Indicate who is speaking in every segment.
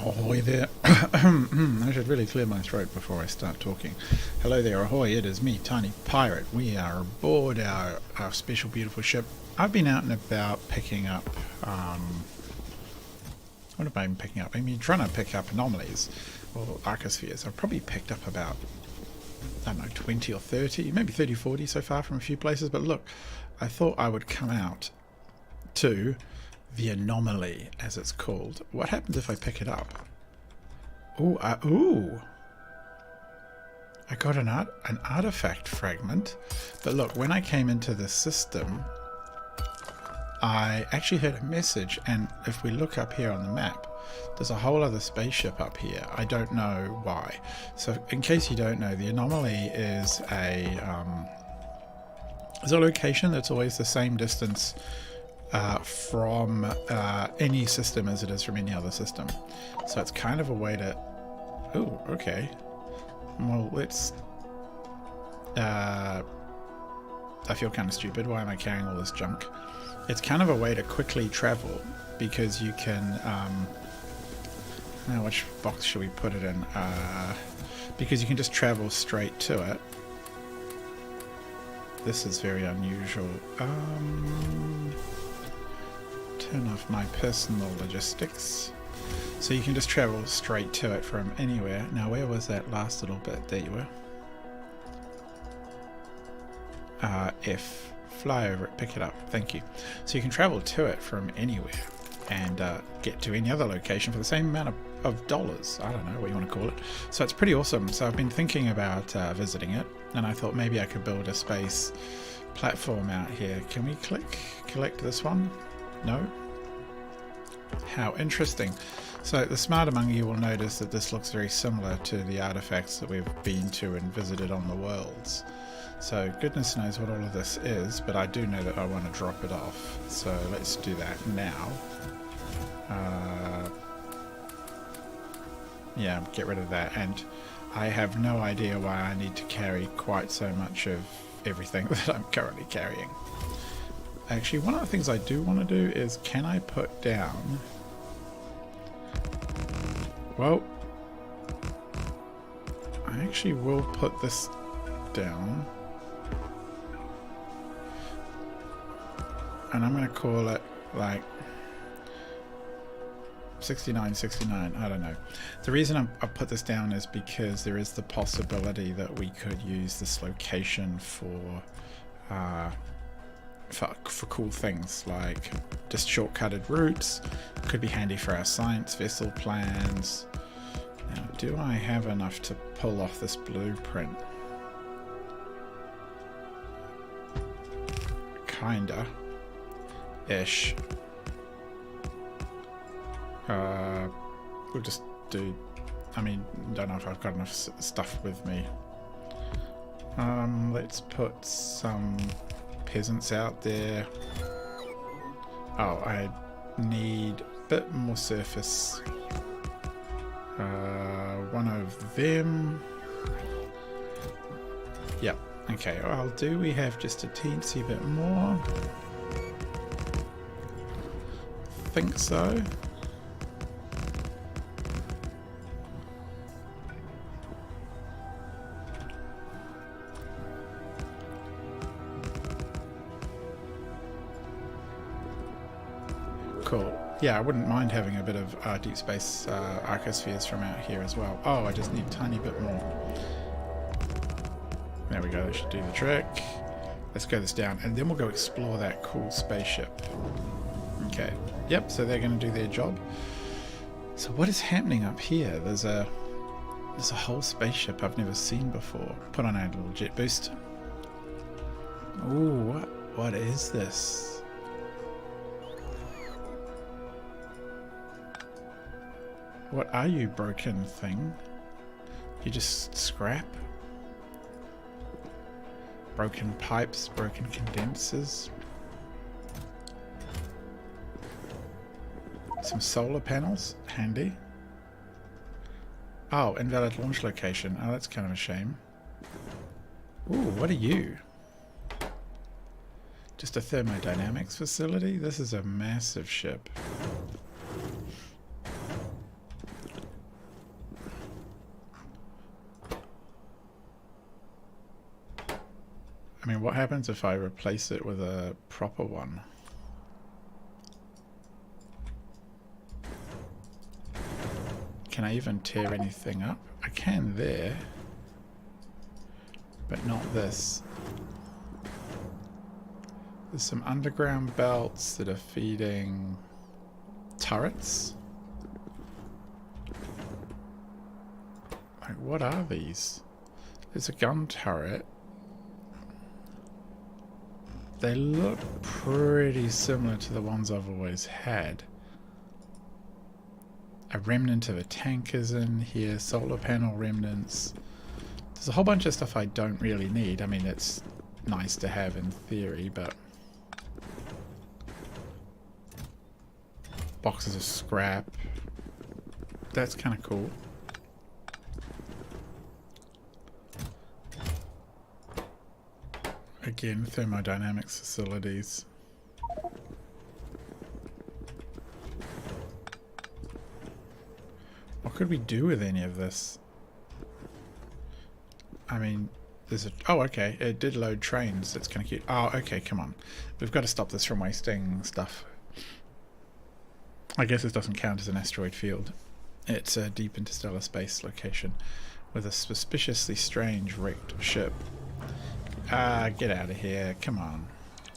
Speaker 1: Ahoy there. I should really clear my throat before I start talking. Hello there, ahoy, it is me, Tiny Pirate. We are aboard our special beautiful ship. I've been out and about picking up, what have I been picking up? I mean, trying to pick up anomalies, or arcospheres. I've probably picked up about, I don't know, 20 or 30, maybe 30, 40 so far from a few places. But look, I thought I would come out to the anomaly, as it's called. What happens if I pick it up? Ooh, ooh! I got an artifact fragment. But look, when I came into the system, I actually heard a message, and if we look up here on the map, there's a whole other spaceship up here. I don't know why. So, in case you don't know, the anomaly is a location that's always the same distance from any system as it is from any other system. So it's kind of a way to... Oh, okay. Well, let's... I feel kind of stupid. Why am I carrying all this junk? It's kind of a way to quickly travel, because you can... now, which box should we put it in? Because you can just travel straight to it. This is very unusual. Turn off my personal logistics. So you can just travel straight to it from anywhere. Now, where was that last little bit? There you were. F. Fly over it, pick it up. Thank you. So you can travel to it from anywhere and get to any other location for the same amount of dollars. I don't know what you want to call it. So it's pretty awesome. So I've been thinking about visiting it, and I thought maybe I could build a space platform out here. Can we collect this one? No? How interesting. So the smart among you will notice that this looks very similar to the artifacts that we've been to and visited on the worlds. So goodness knows what all of this is, but I do know that I want to drop it off. So let's do that now. Yeah, get rid of that. And I have no idea why I need to carry quite so much of everything that I'm currently carrying. Actually, one of the things I do want to do is, can I put down... Well, I actually will put this down. And I'm going to call it, like, 6969, I don't know. The reason I put this down is because there is the possibility that we could use this location for cool things, like just shortcutted routes. Could be handy for our science vessel plans. Now, do I have enough to pull off this blueprint? Kinda. Ish. We'll just do... I mean, don't know if I've got enough stuff with me. Let's put some peasants out there. Oh, I need a bit more surface. One of them. Yep. Okay, well, do we have just a teensy bit more? Think so. Cool. Yeah, I wouldn't mind having a bit of deep space arcospheres from out here as well. Oh, I just need a tiny bit more. There we go, that should do the trick. Let's go this down, and then we'll go explore that cool spaceship. Okay. Yep, so they're going to do their job. So what is happening up here? There's a whole spaceship I've never seen before. Put on our little jet boost. Ooh, what is this? What are you, broken thing? You just scrap? Broken pipes, broken condensers. Some solar panels, handy. Oh, invalid launch location. Oh, that's kind of a shame. Ooh, what are you? Just a thermodynamics facility? This is a massive ship. mean, what happens if I replace it with a proper one? Can I even tear anything up? I can there, but not this. There's some underground belts that are feeding turrets. Like, what are these? There's a gun turret. They look pretty similar to the ones I've always had. A remnant of a tank is in here, solar panel remnants. There's a whole bunch of stuff I don't really need. I mean, it's nice to have in theory, but... boxes of scrap. That's kind of cool. Again, thermodynamics facilities. What could we do with any of this? I mean, there's a... oh, okay. It did load trains. That's kind of cute. Oh, okay, come on. We've got to stop this from wasting stuff. I guess this doesn't count as an asteroid field. It's a deep interstellar space location with a suspiciously strange wrecked ship. Get out of here. Come on.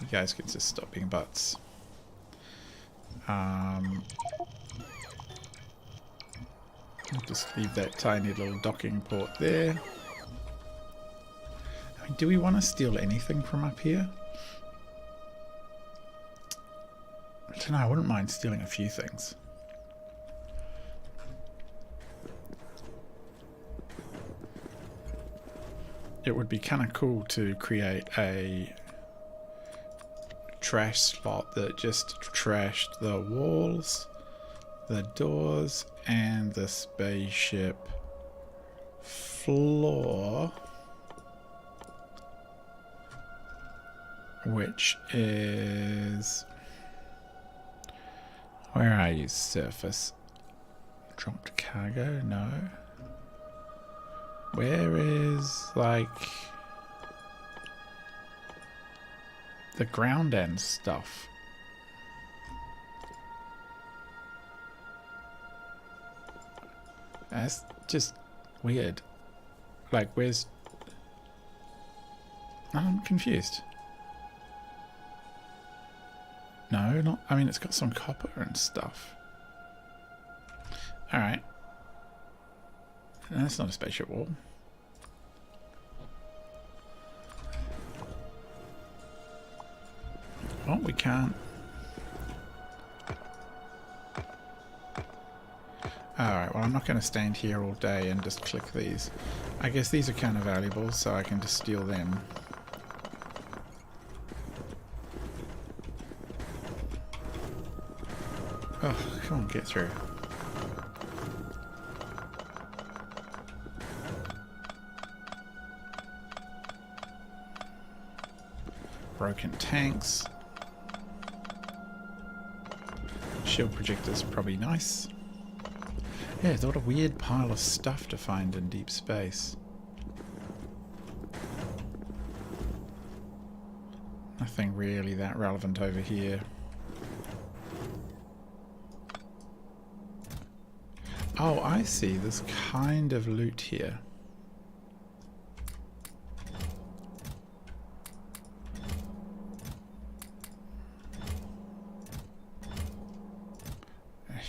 Speaker 1: You guys can just stop being butts. Just leave that tiny little docking port there. I mean, do we want to steal anything from up here? I don't know, I wouldn't mind stealing a few things. It would be kind of cool to create a trash slot that just trashed the walls, the doors, and the spaceship floor, which is... where are you, surface? Dropped cargo? No. Where is, like, the ground end stuff? That's just weird. Like, where's... I'm confused. No, not... I mean, it's got some copper and stuff. Alright. That's not a spaceship wall. Well, we can't... Alright, well, I'm not going to stand here all day and just click these. I guess these are kind of valuable, so I can just steal them. Oh, come on, get through. Broken tanks. Shield projector's probably nice. Yeah, it's what a weird pile of stuff to find in deep space. Nothing really that relevant over here. Oh, I see. There's kind of loot here.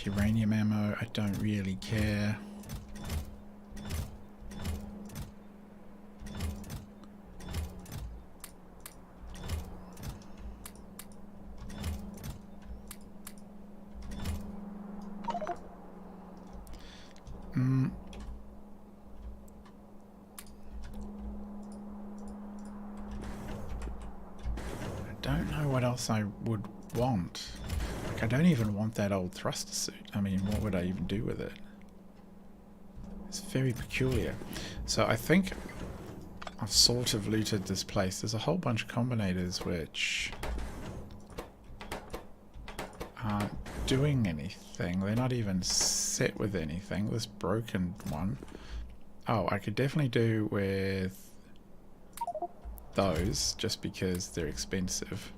Speaker 1: Uranium ammo, I don't really care. I don't know what else I would want. Like, I don't even want that old thruster suit. I mean, what would I even do with it? It's very peculiar. So I think I've sort of looted this place. There's a whole bunch of combinators which aren't doing anything. They're not even set with anything. This broken one. Oh, I could definitely do with those just because they're expensive.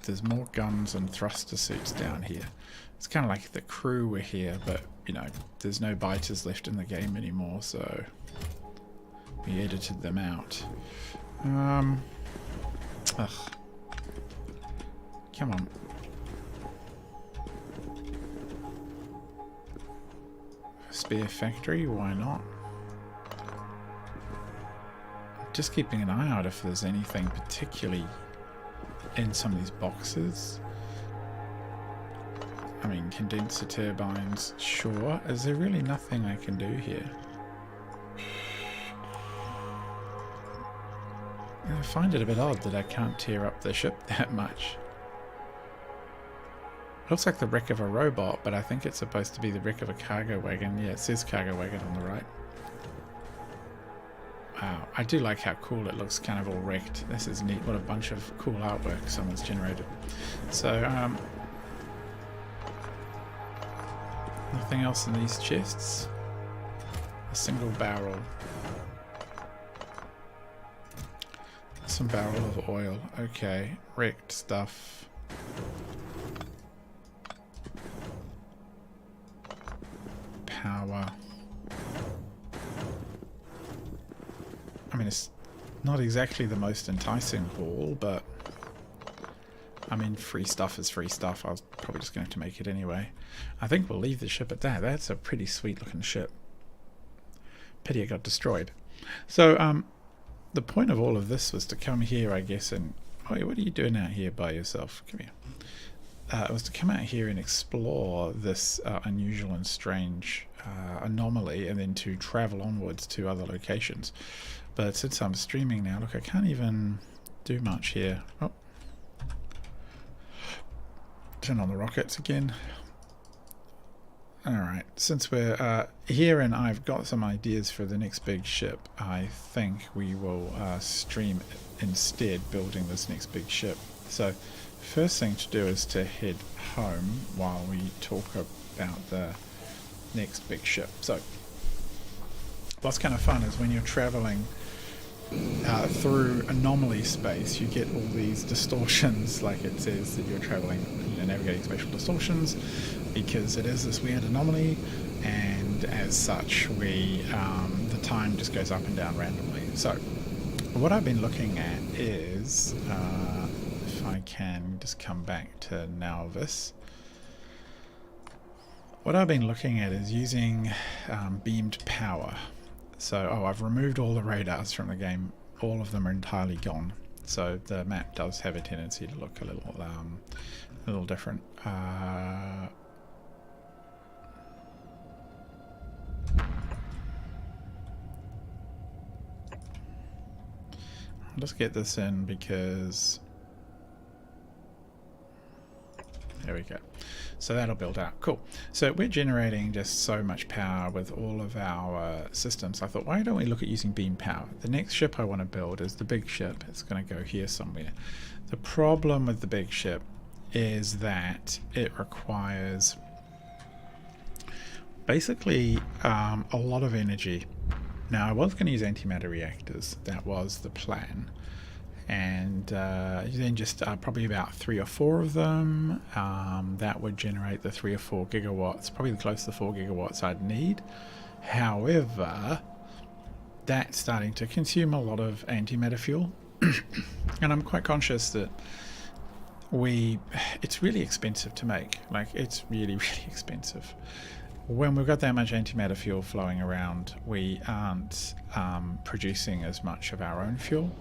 Speaker 1: There's more guns and thruster suits down here. It's kind of like the crew were here, but you know, there's no biters left in the game anymore, so we edited them out. Ugh. Come on. Spare factory, why not? Just keeping an eye out if there's anything particularly in some of these boxes. I mean, condenser turbines, sure. Is there really nothing I can do here? I find it a bit odd that I can't tear up the ship that much. Looks like the wreck of a robot, but I think it's supposed to be the wreck of a cargo wagon. Yeah, it says cargo wagon on the right. Wow, I do like how cool it looks, kind of all wrecked. This is neat. What a bunch of cool artwork someone's generated. So, nothing else in these chests. A single barrel. Some barrel of oil. Okay, wrecked stuff. Power. I mean, it's not exactly the most enticing haul, but I mean, free stuff is free stuff. I was probably just going to have to make it anyway. I think we'll leave the ship at that. That's a pretty sweet looking ship. Pity it got destroyed. So, the point of all of this was to come here, I guess, and... Oh, what are you doing out here by yourself? Come here. It was to come out here and explore this unusual and strange anomaly, and then to travel onwards to other locations. But since I'm streaming now, look, I can't even do much here. Oh. Turn on the rockets again. Alright, since we're here and I've got some ideas for the next big ship, I think we will stream instead building this next big ship. So, first thing to do is to head home while we talk about the next big ship. So, what's kind of fun is when you're traveling through anomaly space, you get all these distortions, like it says that you're traveling, you know, navigating spatial distortions, because it is this weird anomaly, and as such, we the time just goes up and down randomly. So, what I've been looking at is, if I can just come back to Nalvis. What I've been looking at is using beamed power. So, I've removed all the radars from the game. All of them are entirely gone. So the map does have a tendency to look a little different. I'll just get this in because... There we go. So that'll build out. Cool. So we're generating just so much power with all of our systems. I thought, why don't we look at using beam power? The next ship I want to build is the big ship. It's going to go here somewhere. The problem with the big ship is that it requires basically a lot of energy. Now, I was going to use antimatter reactors. That was the plan. And then just probably about 3 or 4 of them. That would generate the 3 or 4 gigawatts, probably close to 4 gigawatts I'd need. However, that's starting to consume a lot of antimatter fuel. And I'm quite conscious that it's really expensive to make. Like, it's really, really expensive. When we've got that much antimatter fuel flowing around, we aren't producing as much of our own fuel.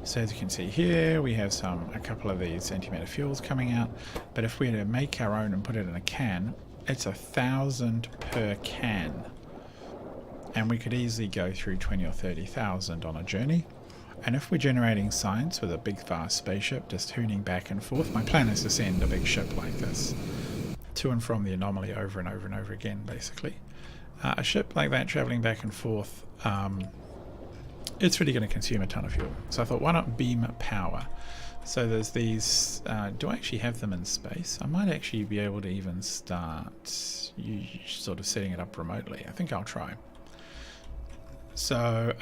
Speaker 1: So as you can see here, we have a couple of these antimatter fuels coming out. But if we were to make our own and put it in a can, it's 1,000 per can. And we could easily go through 20 or 30,000 on a journey. And if we're generating science with a big fast spaceship, just hooning back and forth, my plan is to send a big ship like this to and from the anomaly over and over and over again, basically. A ship like that traveling back and forth, it's really going to consume a ton of fuel. So I thought, why not beam power? So there's these, do I actually have them in space? I might actually be able to even start sort of setting it up remotely. I think I'll try. So,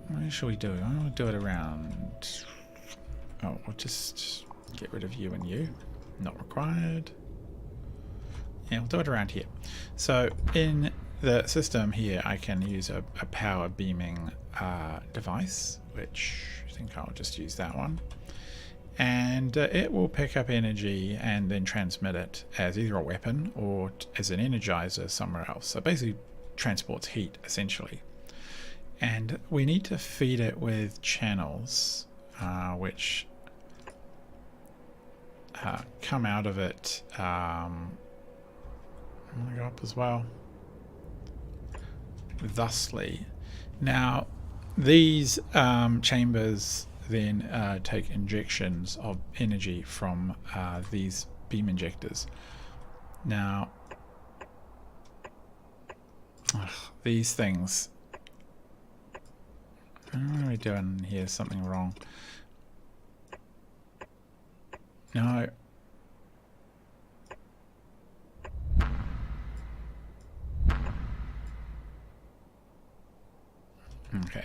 Speaker 1: what should we do? I want to do it around, oh, we'll just get rid of you and you. Not required. Yeah, we'll do it around here. So in the system here, I can use a power beaming device, which I think I'll just use that one. And it will pick up energy and then transmit it as either a weapon or as an energizer somewhere else. So basically transports heat, essentially. And we need to feed it with channels, which come out of it. I'm going to go up as well. Thusly. Now, these chambers then take injections of energy from these beam injectors. Now, these things, what are we doing here? Something wrong. No. Okay.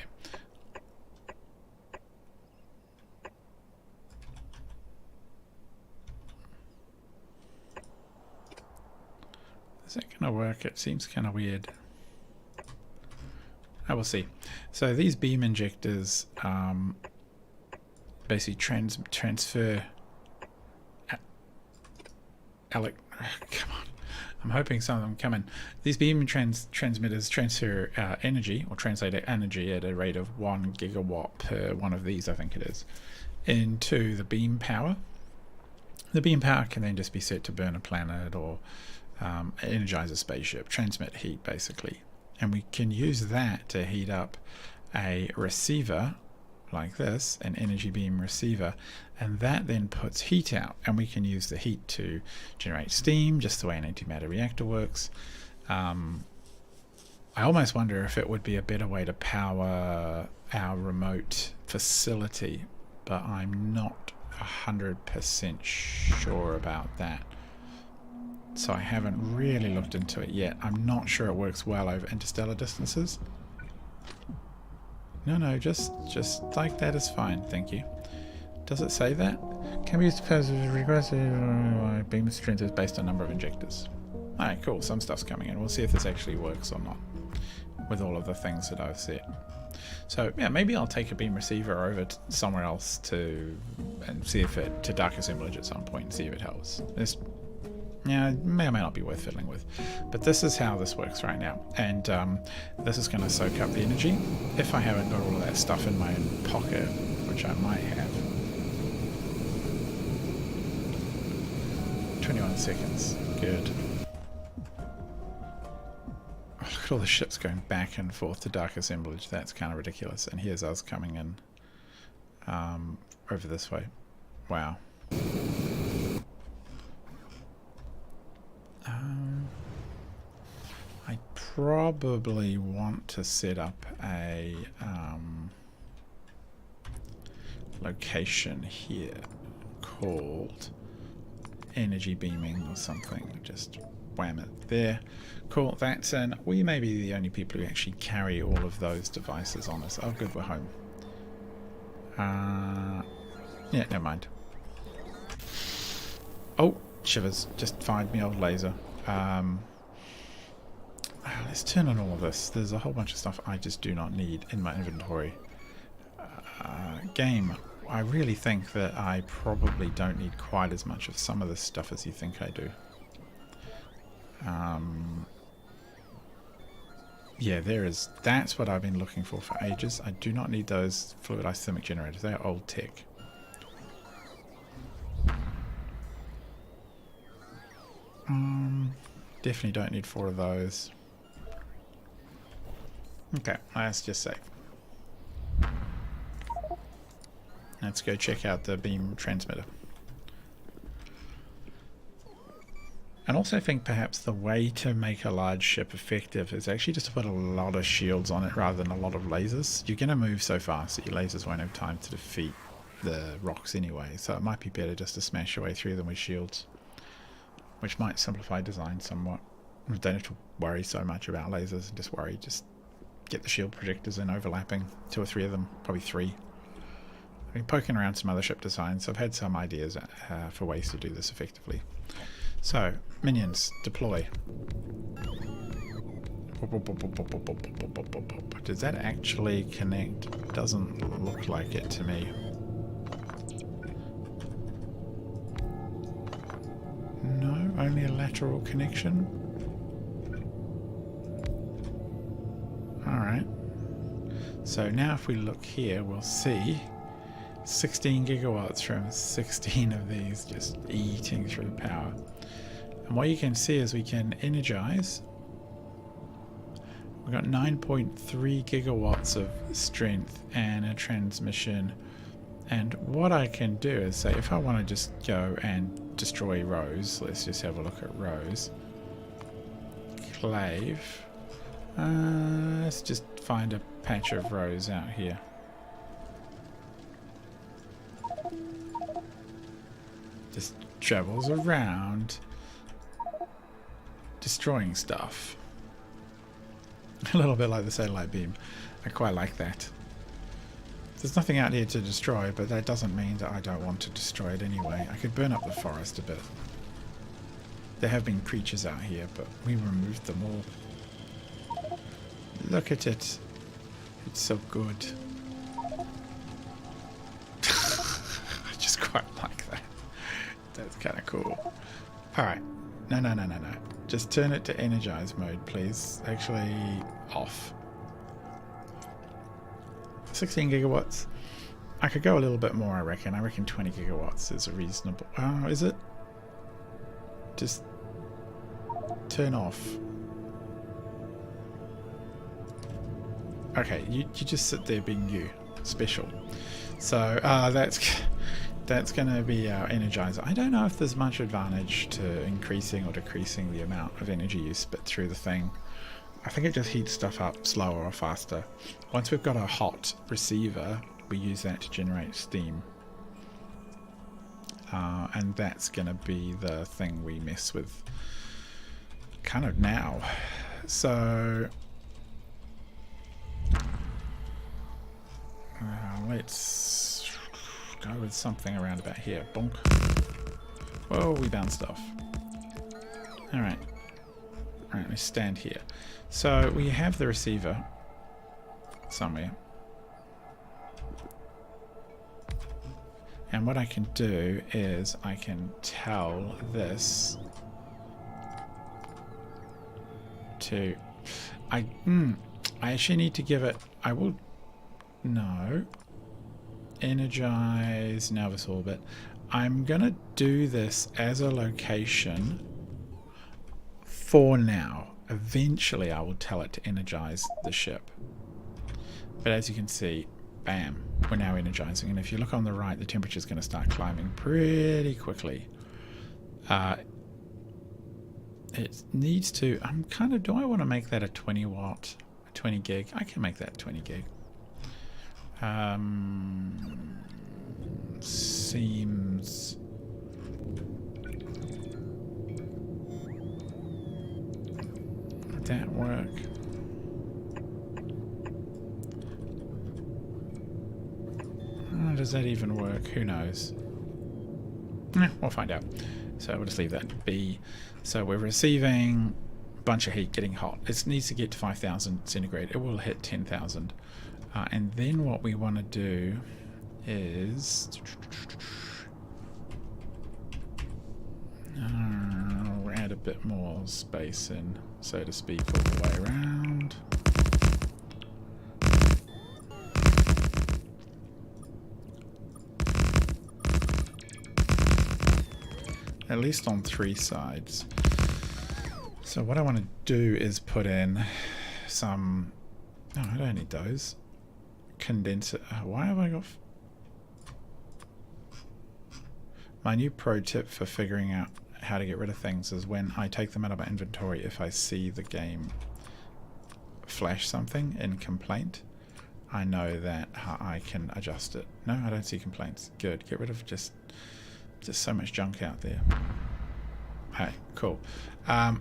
Speaker 1: Is that going to work? It seems kind of weird. I will see. So these beam injectors basically transfer. Come on. I'm hoping some of them come in. These beam transmitters transfer energy, or translate energy at a rate of 1 gigawatt per one of these, I think it is, into the beam power. The beam power can then just be set to burn a planet or energize a spaceship, transmit heat basically. And we can use that to heat up a receiver like this, an energy beam receiver, and that then puts heat out, and we can use the heat to generate steam, just the way an antimatter reactor works. I almost wonder if it would be a better way to power our remote facility, but I'm not 100% sure about that. So I haven't really looked into it yet. I'm not sure it works well over interstellar distances. No, just like that is fine, thank you. Does it say that? Can be used to pass regressive beam strength is based on number of injectors. Alright, cool, some stuff's coming in. We'll see if this actually works or not with all of the things that I've set. So yeah, maybe I'll take a beam receiver over to somewhere else and see if it, to dark assemblage at some point and see if it helps. Yeah, it may or may not be worth fiddling with. But this is how this works right now. And this is going to soak up the energy. If I haven't got all of that stuff in my pocket, which I might have. 21 seconds. Good. Oh, look at all the ships going back and forth to dark assemblage. That's kind of ridiculous. And here's us coming in over this way. Wow. I probably want to set up a location here called energy beaming or something. Just wham it there. Cool, that's in. We may be the only people who actually carry all of those devices on us. Oh good, we're home. Yeah, never mind. Oh, shivers. Just fired me old laser. Let's turn on all of this. There's a whole bunch of stuff I just do not need in my inventory. Game. I really think that I probably don't need quite as much of some of this stuff as you think I do. Yeah, there is. That's what I've been looking for ages. I do not need those fluid isothermic generators. They are old tech. Definitely don't need 4 of those. Okay, let's just save. Let's go check out the beam transmitter. And also I think perhaps the way to make a large ship effective is actually just to put a lot of shields on it rather than a lot of lasers. You're going to move so fast that your lasers won't have time to defeat the rocks anyway, so it might be better just to smash your way through them with shields, which might simplify design somewhat. You don't have to worry so much about lasers, and just get the shield projectors in overlapping, 2 or 3 of them, probably 3. I've been poking around some other ship designs, so I've had some ideas for ways to do this effectively. So, minions, deploy. Does that actually connect? Doesn't look like it to me. No, only a lateral connection. Alright. So now if we look here, we'll see 16 gigawatts from 16 of these just eating through power. And what you can see is we can energize. We've got 9.3 gigawatts of strength and a transmission. And what I can do is say, if I want to just go and destroy Rose, let's just have a look at Rose. Clave. Let's just find a patch of Rose out here. Just travels around destroying stuff. A little bit like the satellite beam. I quite like that. There's nothing out here to destroy, but that doesn't mean that I don't want to destroy it anyway. I could burn up the forest a bit. There have been creatures out here, but we removed them all. Look at it. It's so good. I just quite like that. That's kind of cool. Alright. No. Just turn it to energize mode, please. Actually, off. 16 gigawatts. I could go a little bit more, I reckon. I reckon 20 gigawatts is a reasonable... Oh, is it? Just turn off. Okay, you just sit there being you. Special. So, that's going to be our energizer. I don't know if there's much advantage to increasing or decreasing the amount of energy you spit through the thing. I think it just heats stuff up slower or faster. Once we've got a hot receiver, we use that to generate steam. And that's going to be the thing we mess with kind of now. So let's go with something around about here. Bonk. Whoa, we bounced off. Alright. Alright, let's stand here. So we have the receiver somewhere. And what I can do is I can tell this to... I actually need to give it... I will... No. Energize Novice Orbit. I'm going to do this as a location for now. Eventually I will tell it to energize the ship. But as you can see, bam, we're now energizing. And if you look on the right, the temperature is going to start climbing pretty quickly. It needs to... I'm kind of... Do I want to make that a 20 watt? 20 gig? I can make that 20 gig. Seems... Would that work? Does that even work? Who knows? We'll find out. So we'll just leave that be. So we're receiving a bunch of heat, getting hot. It needs to get to 5,000 centigrade. It will hit 10,000. And then what we want to do is... we'll add a bit more space in, so to speak, all the way around. At least on 3 sides. So what I want to do is put in some... No, I don't need those. Condenser. Why have I got... My new pro tip for figuring out how to get rid of things is when I take them out of my inventory, if I see the game flash something in complaint, I know that I can adjust it. No, I don't see complaints. Good. Get rid of just so much junk out there. Hey, cool. I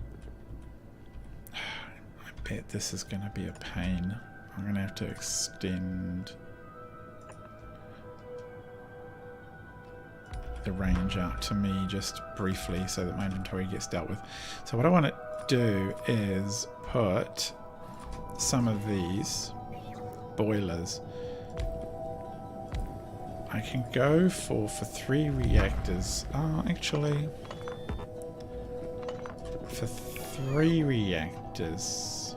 Speaker 1: bet this is going to be a pain. I'm going to have to extend the range out to me just briefly so that my inventory gets dealt with. So what I want to do is put some of these boilers. I can go for 3 reactors. Oh, actually, for 3 reactors,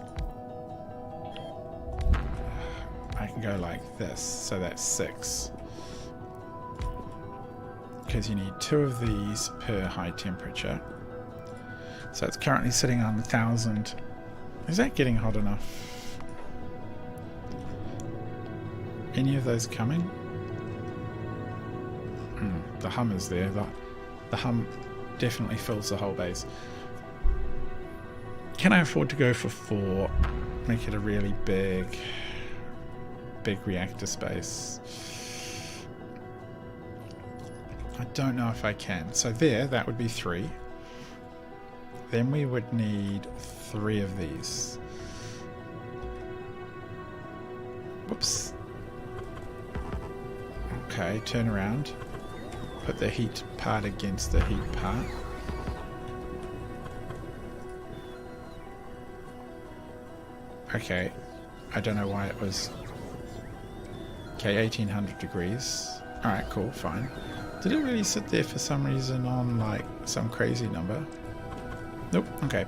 Speaker 1: I can go like this. So that's 6. Because you need 2 of these per high temperature. So it's currently sitting on 1000. Is that getting hot enough? Any of those coming? The hum is there. The hum definitely fills the whole base. Can I afford to go for 4? Make it a really big reactor space. I don't know if I can. So that would be 3. Then we would need 3 of these. Whoops. Okay, turn around. Put the heat part against the heat part. Okay. I don't know why it was... Okay, 1800 degrees. Alright, cool, fine. Did it really sit there for some reason on, like, some crazy number? Nope, okay.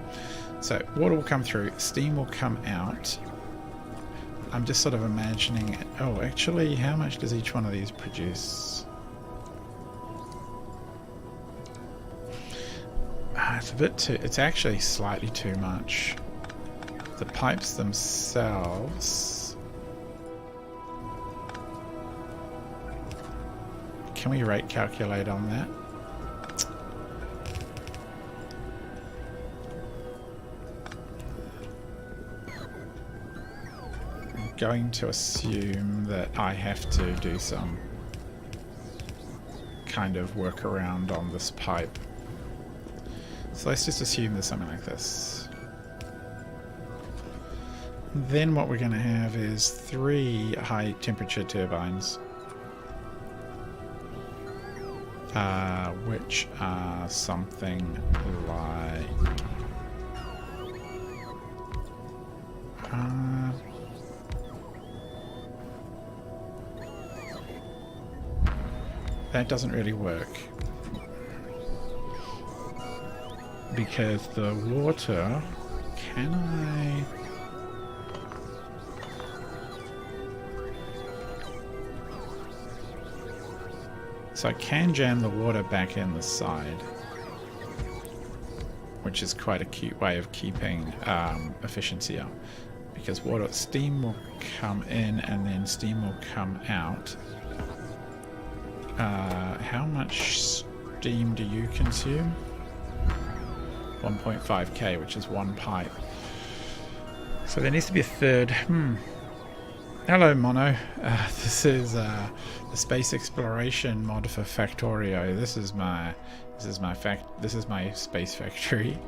Speaker 1: So, water will come through, steam will come out. I'm just sort of imagining it. Oh, actually, how much does each one of these produce? It's a bit too... It's actually slightly too much. The pipes themselves... Can we rate calculate on that? I'm going to assume that I have to do some kind of workaround on this pipe. So let's just assume there's something like this. Then what we're going to have is 3 high temperature turbines. Which are something like... that doesn't really work. Because the water... Can I... So I can jam the water back in the side, which is quite a cute way of keeping efficiency up, because steam will come in and then steam will come out. How much steam do you consume? 1.5k, which is 1 pipe. So there needs to be a third. Hello, Mono. This is the Space Exploration mod for Factorio. This is my space factory,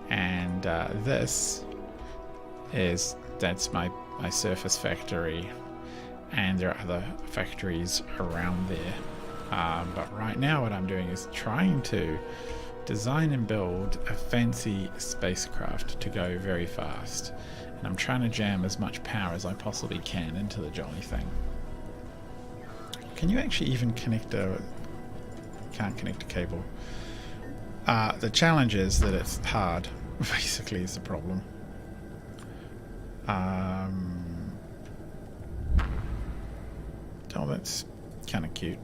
Speaker 1: and that's my surface factory, and there are other factories around there. But right now, what I'm doing is trying to design and build a fancy spacecraft to go very fast. And I'm trying to jam as much power as I possibly can into the jolly thing. Can you actually even connect a... Can't connect a cable. The challenge is that it's hard, basically, is the problem. Oh, that's kind of cute.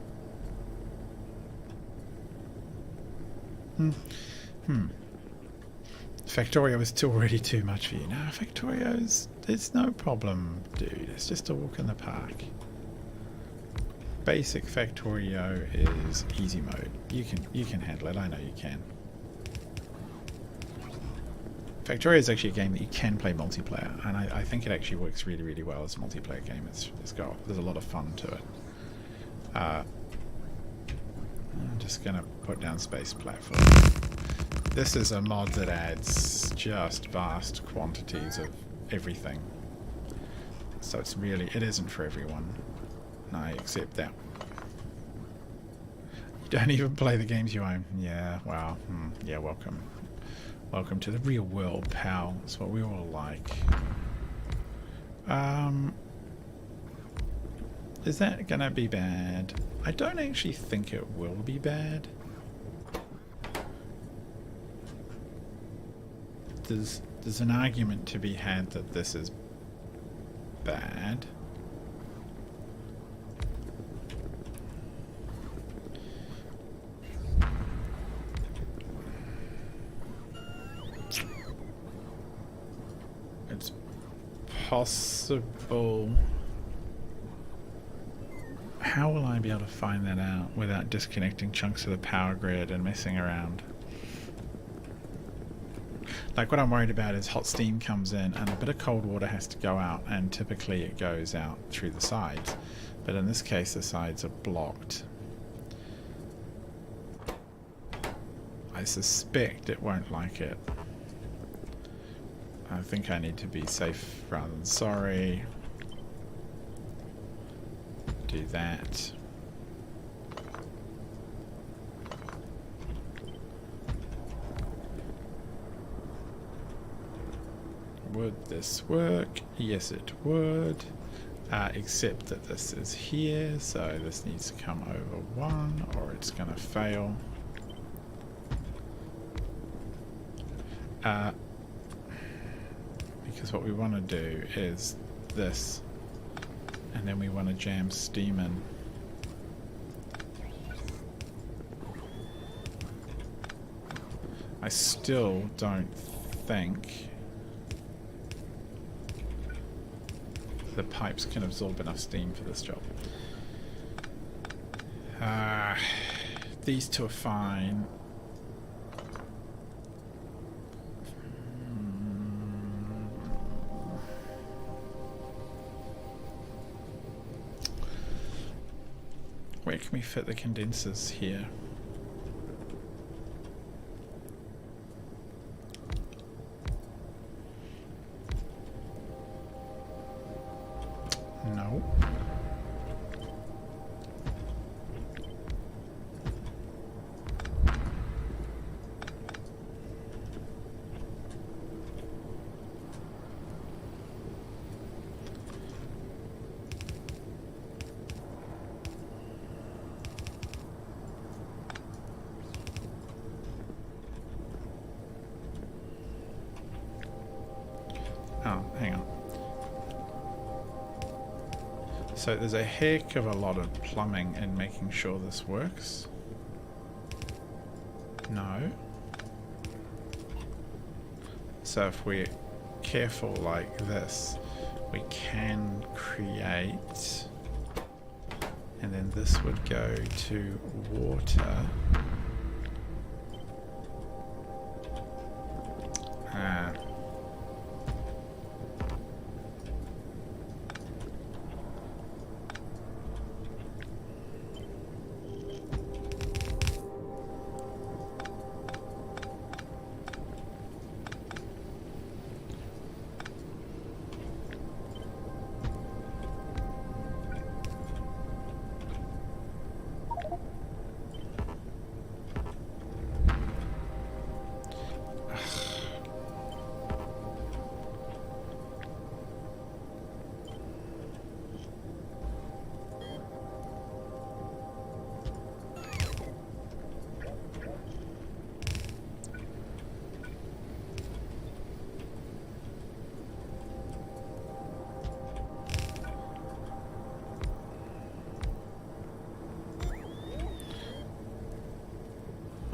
Speaker 1: Factorio is still already too much for you. No, Factorio's... It's no problem, dude. It's just a walk in the park. Basic Factorio is easy mode. You can handle it. I know you can. Factorio is actually a game that you can play multiplayer, and I think it actually works really, really well as a multiplayer game. There's a lot of fun to it. I'm just going to put down space platform. This is a mod that adds just vast quantities of everything. So it isn't for everyone. And I accept that. You don't even play the games you own. Yeah, wow. Yeah, welcome. Welcome to the real world, pal. That's what we all like. Is that gonna be bad? I don't actually think it will be bad. There's an argument to be had that this is bad. It's possible. How will I be able to find that out without disconnecting chunks of the power grid and messing around? Like, what I'm worried about is hot steam comes in and a bit of cold water has to go out, and typically it goes out through the sides. But in this case, the sides are blocked. I suspect it won't like it. I think I need to be safe rather than sorry. Do that. Would this work? Yes, it would. Except that this is here, so this needs to come over one, or it's going to fail. Because what we want to do is this, and then we want to jam steam in. I still don't think the pipes can absorb enough steam for this job. These two are fine. Where can we fit the condensers here? No. Oh, hang on. So there's a heck of a lot of plumbing in making sure this works. No. So if we're careful like this, we can create, and then this would go to water.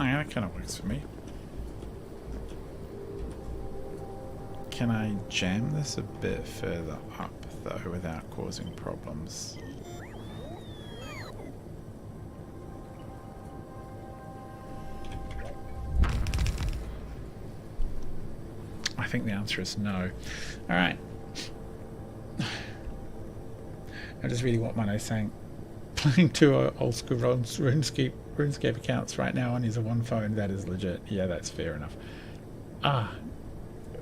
Speaker 1: Oh, yeah, that kind of works for me. Can I jam this a bit further up, though, without causing problems? I think the answer is no. Alright. I just really want my nose saying, playing two old school RuneScape accounts right now on his one phone, that is legit. Yeah, that's fair enough.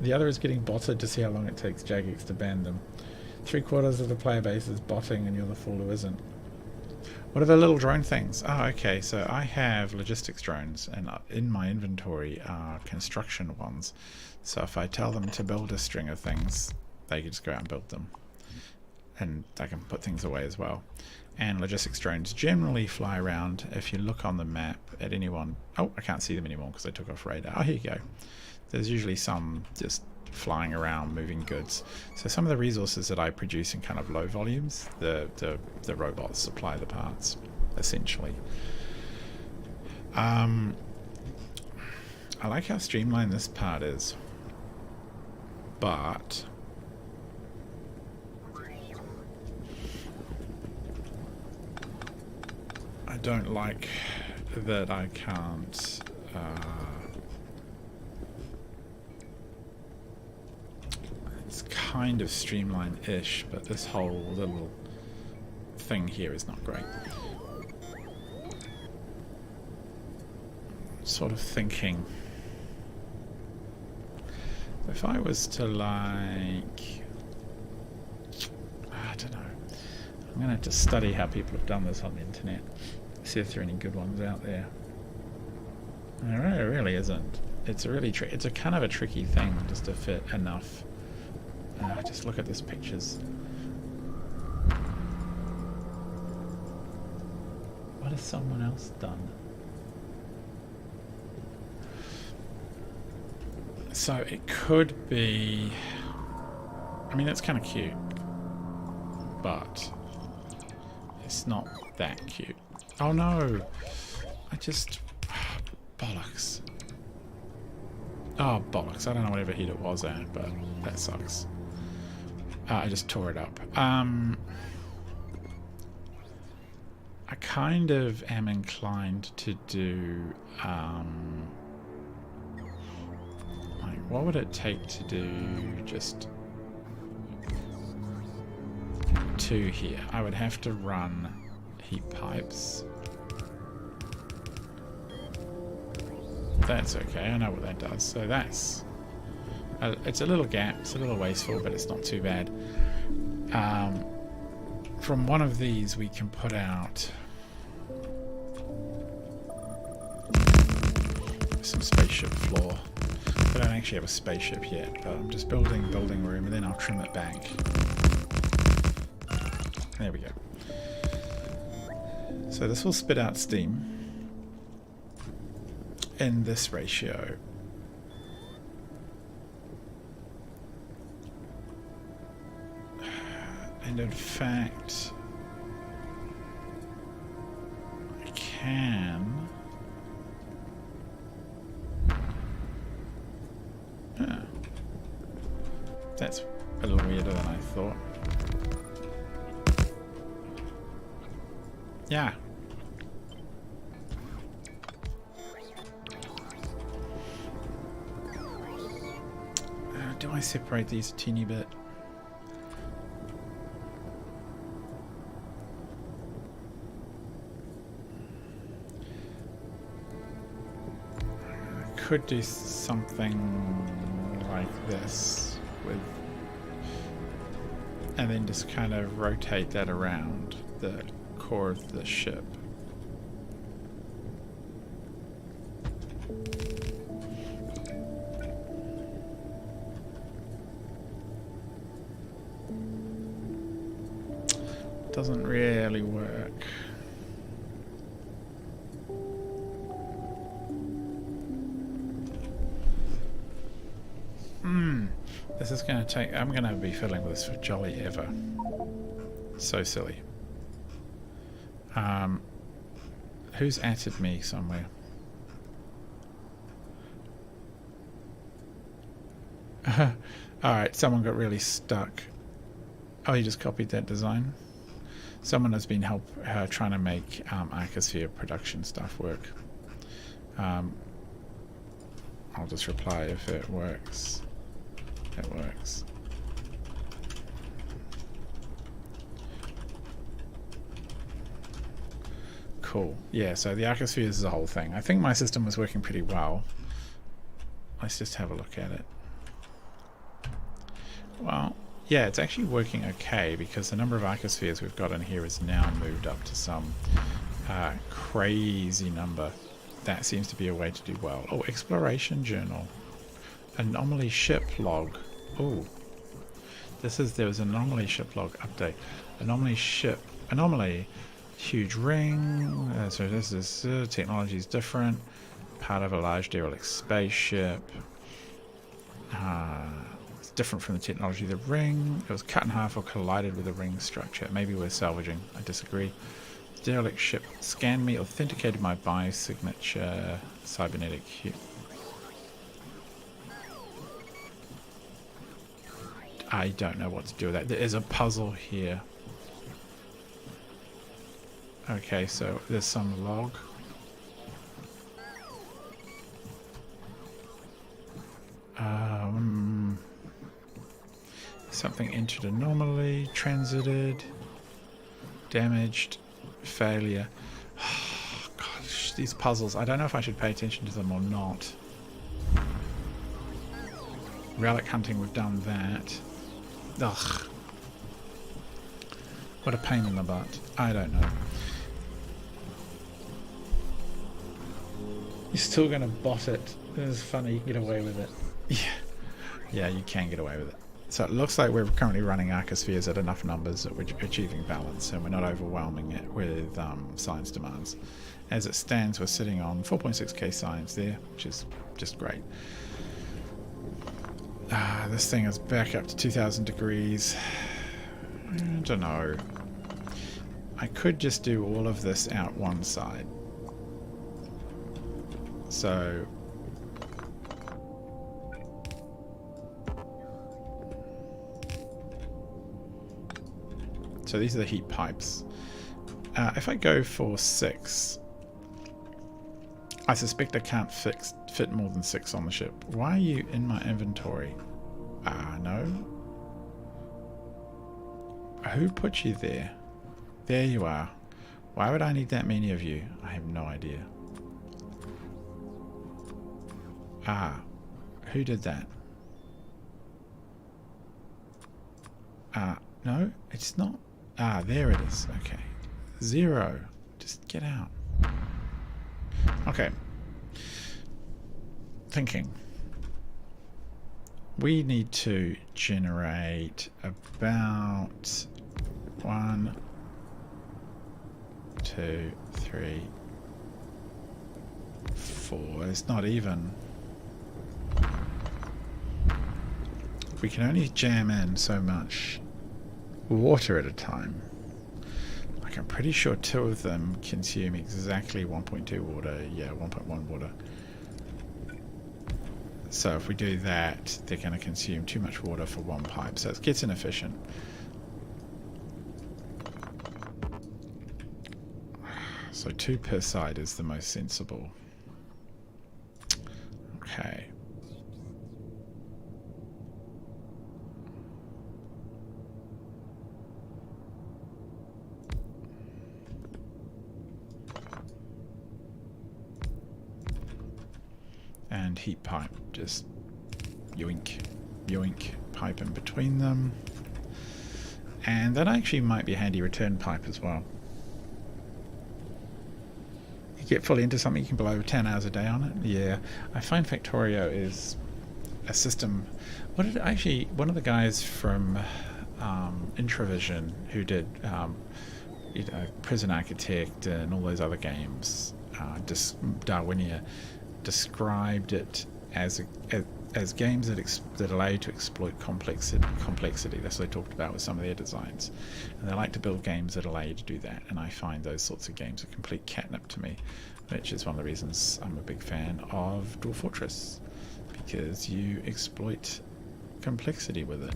Speaker 1: The other is getting botted to see how long it takes Jagex to ban them. 3/4 of the player base is botting and you're the fool who isn't. What are the little drone things? Okay, so I have logistics drones, and in my inventory are construction ones. So if I tell them to build a string of things, they can just go out and build them. And I can put things away as well. And logistics drones generally fly around. If you look on the map at any one... Oh, I can't see them anymore because I took off radar. Oh, here you go. There's usually some just flying around, moving goods. So some of the resources that I produce in kind of low volumes, the robots supply the parts, essentially. I like how streamlined this part is, but I don't like that I can't it's kind of streamlined-ish, but this whole little thing here is not great. Sort of thinking, if I was to like, I don't know, I'm gonna have to study how people have done this on the internet, see if there are any good ones out there. It really isn't. It's a really it's a kind of a tricky thing just to fit enough. Just look at these pictures. What has someone else done? So it could be... I mean, that's kind of cute. But it's not that cute. Oh no! I just... bollocks. Oh, bollocks. I don't know whatever heat it was at, but that sucks. I just tore it up. I kind of am inclined to do... like, what would it take to do just 2 here? I would have to run heat pipes. That's okay, I know what that does. So that's... it's a little gap, it's a little wasteful, but it's not too bad. From one of these we can put out some spaceship floor. I don't actually have a spaceship yet, but I'm just building room and then I'll trim it back. There we go. So this will spit out steam in this ratio. And in fact, I can... That's a little weirder than I thought. Yeah. Do I separate these a teeny bit? I could do something like this with, and then just kind of rotate that around the core of the ship. Doesn't really work. This is going to take... I'm going to be filling with this for jolly ever. So silly. Who's atted me somewhere? Alright, someone got really stuck. Oh, you just copied that design? Someone has been trying to make Arcosphere production stuff work. I'll just reply if it works. That works. Cool. Yeah, so the arcospheres is the whole thing. I think my system was working pretty well. Let's just have a look at it. Well, yeah, it's actually working okay because the number of arcospheres we've got in here is now moved up to some crazy number. That seems to be a way to do well. Oh, exploration journal. Anomaly ship log. Oh, there was an anomaly ship log update. Anomaly, huge ring. So this is technology is different. Part of a large derelict spaceship. It's different from the technology of the ring. It was cut in half or collided with the ring structure. Maybe we're salvaging. I disagree. Derelict ship scanned me, authenticated my biosignature, cybernetic hue. I don't know what to do with that. There is a puzzle here. Okay, so there's some log. Something entered anomaly, transited, damaged, failure. Gosh, these puzzles. I don't know if I should pay attention to them or not. Relic hunting, we've done that. Ugh. What a pain in the butt. I don't know. You're still going to bot it. It's funny, you can get away with it. Yeah. Yeah, you can get away with it. So it looks like we're currently running arcospheres at enough numbers that we're achieving balance and we're not overwhelming it with science demands. As it stands, we're sitting on 4.6k science there, which is just great. This thing is back up to 2000 degrees. I don't know. I could just do all of this out one side. So these are the heat pipes. If I go for 6, I suspect I can't fit more than 6 on the ship. Why are you in my inventory? No. Who put you there? There you are. Why would I need that many of you? I have no idea. Who did that? No, it's not. There it is. Okay. 0. Just get out. Okay. Thinking. We need to generate about 1, 2, 3, 4. It's not even. We can only jam in so much water at a time. Like, I'm pretty sure 2 of them consume exactly 1.2 water. Yeah, 1.1 water. So if we do that, they're going to consume too much water for 1 pipe, so it gets inefficient. So 2 per side is the most sensible. Okay. And heat pipe, just yoink, yoink, pipe in between them. And that actually might be a handy return pipe as well. You get fully into something, you can blow 10 hours a day on it. Yeah, I find Factorio is a system. One of the guys from Introvision who did Prison Architect and all those other games, Darwinia, described it as games that allow you to exploit complexity. That's what they talked about with some of their designs, and they like to build games that allow you to do that. And I find those sorts of games a complete catnip to me, which is one of the reasons I'm a big fan of Dwarf Fortress, because you exploit complexity with it.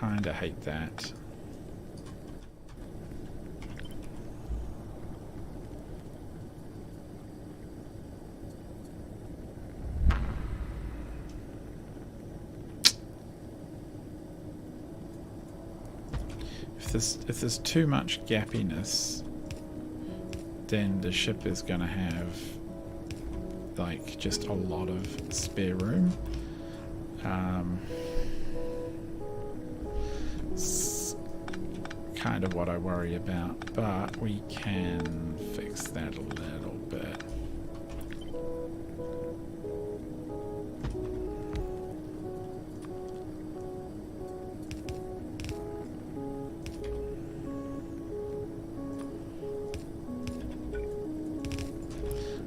Speaker 1: Kinda hate that. If there's too much gappiness, then the ship is going to have like just a lot of spare room. It's kind of what I worry about, but we can fix that a little bit.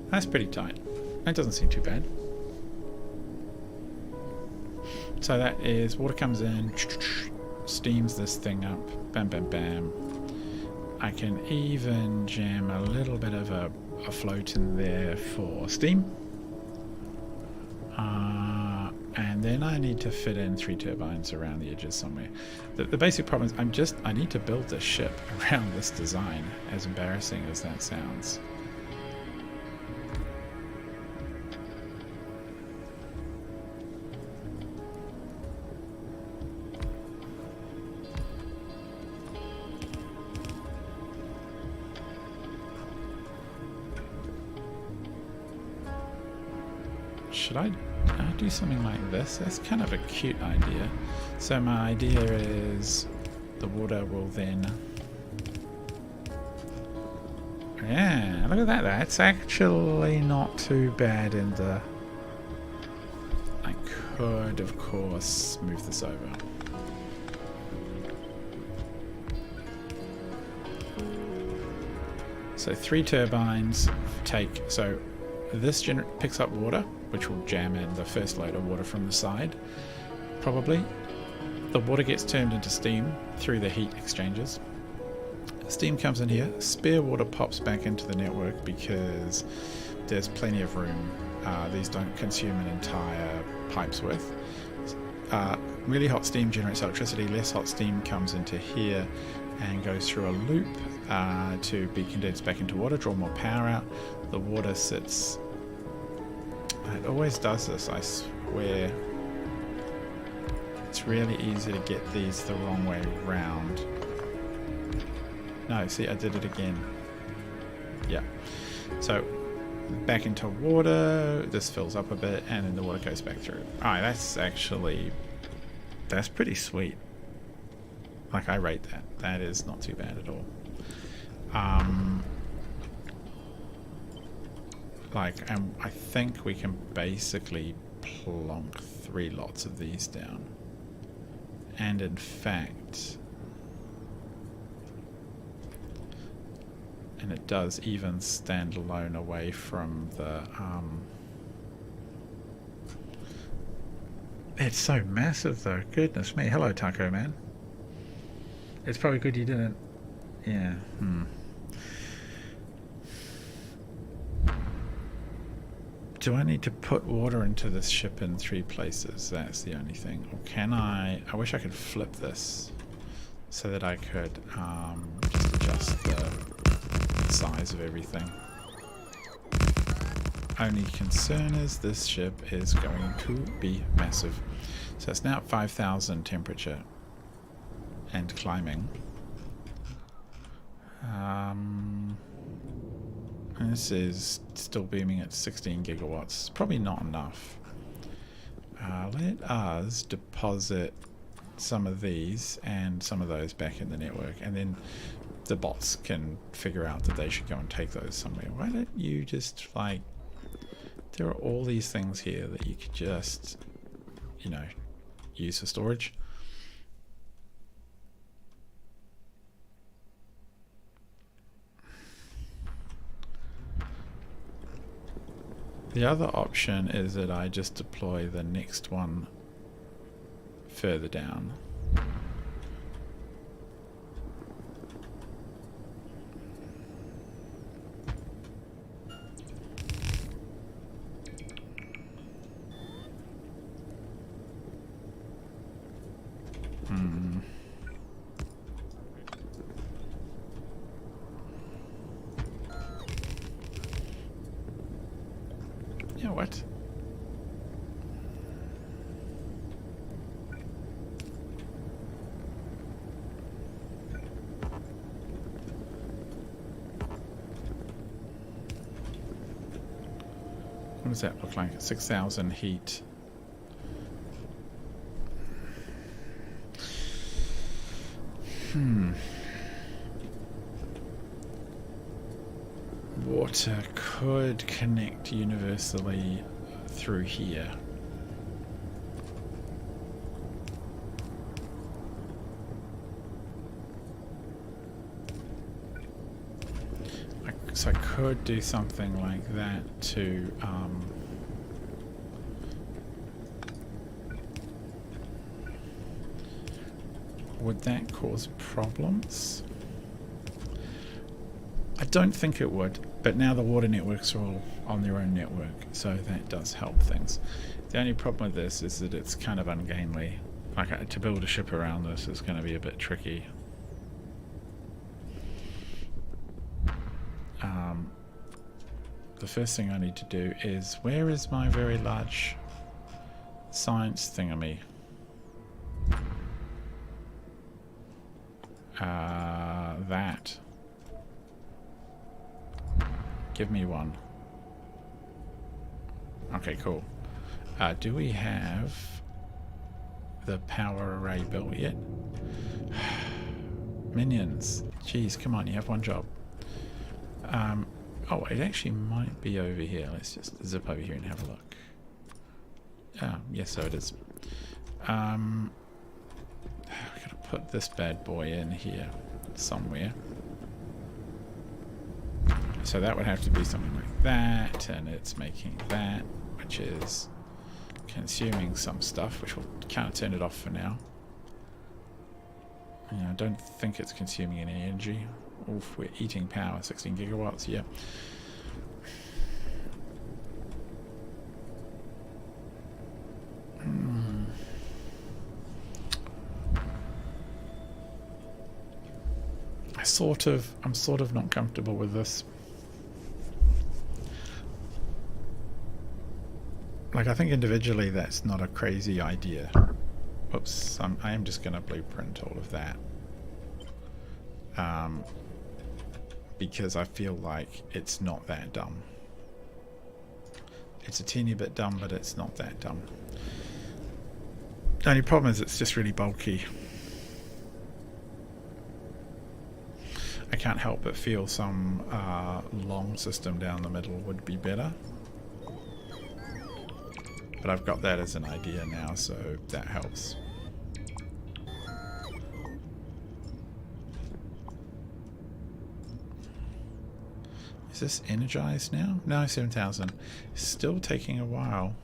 Speaker 1: That's pretty tight. That doesn't seem too bad. So that is, water comes in, steams this thing up, bam bam bam. I can even jam a little bit of a float in there for steam. And then I need to fit in 3 turbines around the edges somewhere. The basic problem is I need to build this ship around this design, as embarrassing as that sounds. Should I do something like this? That's kind of a cute idea. So my idea is the water will then... Yeah, look at that. That's actually not too bad in the... I could, of course, move this over. So 3 turbines take... So this picks up water, which will jam in the first load of water from the side, probably. The water gets turned into steam through the heat exchangers. Steam comes in here, spare water pops back into the network because there's plenty of room. These don't consume an entire pipe's worth. Really hot steam generates electricity, less hot steam comes into here and goes through a loop to be condensed back into water, draw more power out. The water sits... It always does this, I swear. It's really easy to get these the wrong way round. No, see, I did it again. Yeah. So, back into water, this fills up a bit, and then the water goes back through. Alright, that's pretty sweet. Like, I rate that. That is not too bad at all. I think we can basically plonk 3 lots of these down. And in fact... And it does even stand alone away from the... It's so massive though, goodness me. Hello, Taco Man. It's probably good you didn't... Yeah, Do I need to put water into this ship in 3 places? That's the only thing. Or can I... I wish I could flip this so that I could just adjust the size of everything. Only concern is this ship is going to be massive. So it's now at 5,000 temperature and climbing. And this is still beaming at 16 gigawatts. Probably not enough. Let us deposit some of these and some of those back in the network, and then the bots can figure out that they should go and take those somewhere. Why don't you just, like, there are all these things here that you could just, you know, use for storage. The other option is that I just deploy the next one further down. Yeah, what? What does that look like? 6,000 heat. Water could connect universally through here. So I could do something like that to would that cause problems? I don't think it would, but now the water networks are all on their own network, so that does help things. The only problem with this is that it's kind of ungainly. Like, to build a ship around this is going to be a bit tricky. The first thing I need to do is, where is my very large science thingamy? That. Give me one. Okay, cool. Do we have the power array built yet? Minions. Jeez, come on, you have one job. Oh, it actually might be over here. Let's just zip over here and have a look. Yes, so it is. I've got to put this bad boy in here somewhere. So that would have to be something like that, and it's making that, which is consuming some stuff, which will kind of turn it off for now. Yeah, I don't think it's consuming any energy. Oof, we're eating power, 16 gigawatts, yeah. I'm sort of not comfortable with this. Like, I think individually that's not a crazy idea. Oops, I am just going to blueprint all of that. Because I feel like it's not that dumb. It's a teeny bit dumb, but it's not that dumb. The only problem is it's just really bulky. I can't help but feel some long system down the middle would be better. But I've got that as an idea now, so that helps. Is this energized now? No, 7,000. Still taking a while.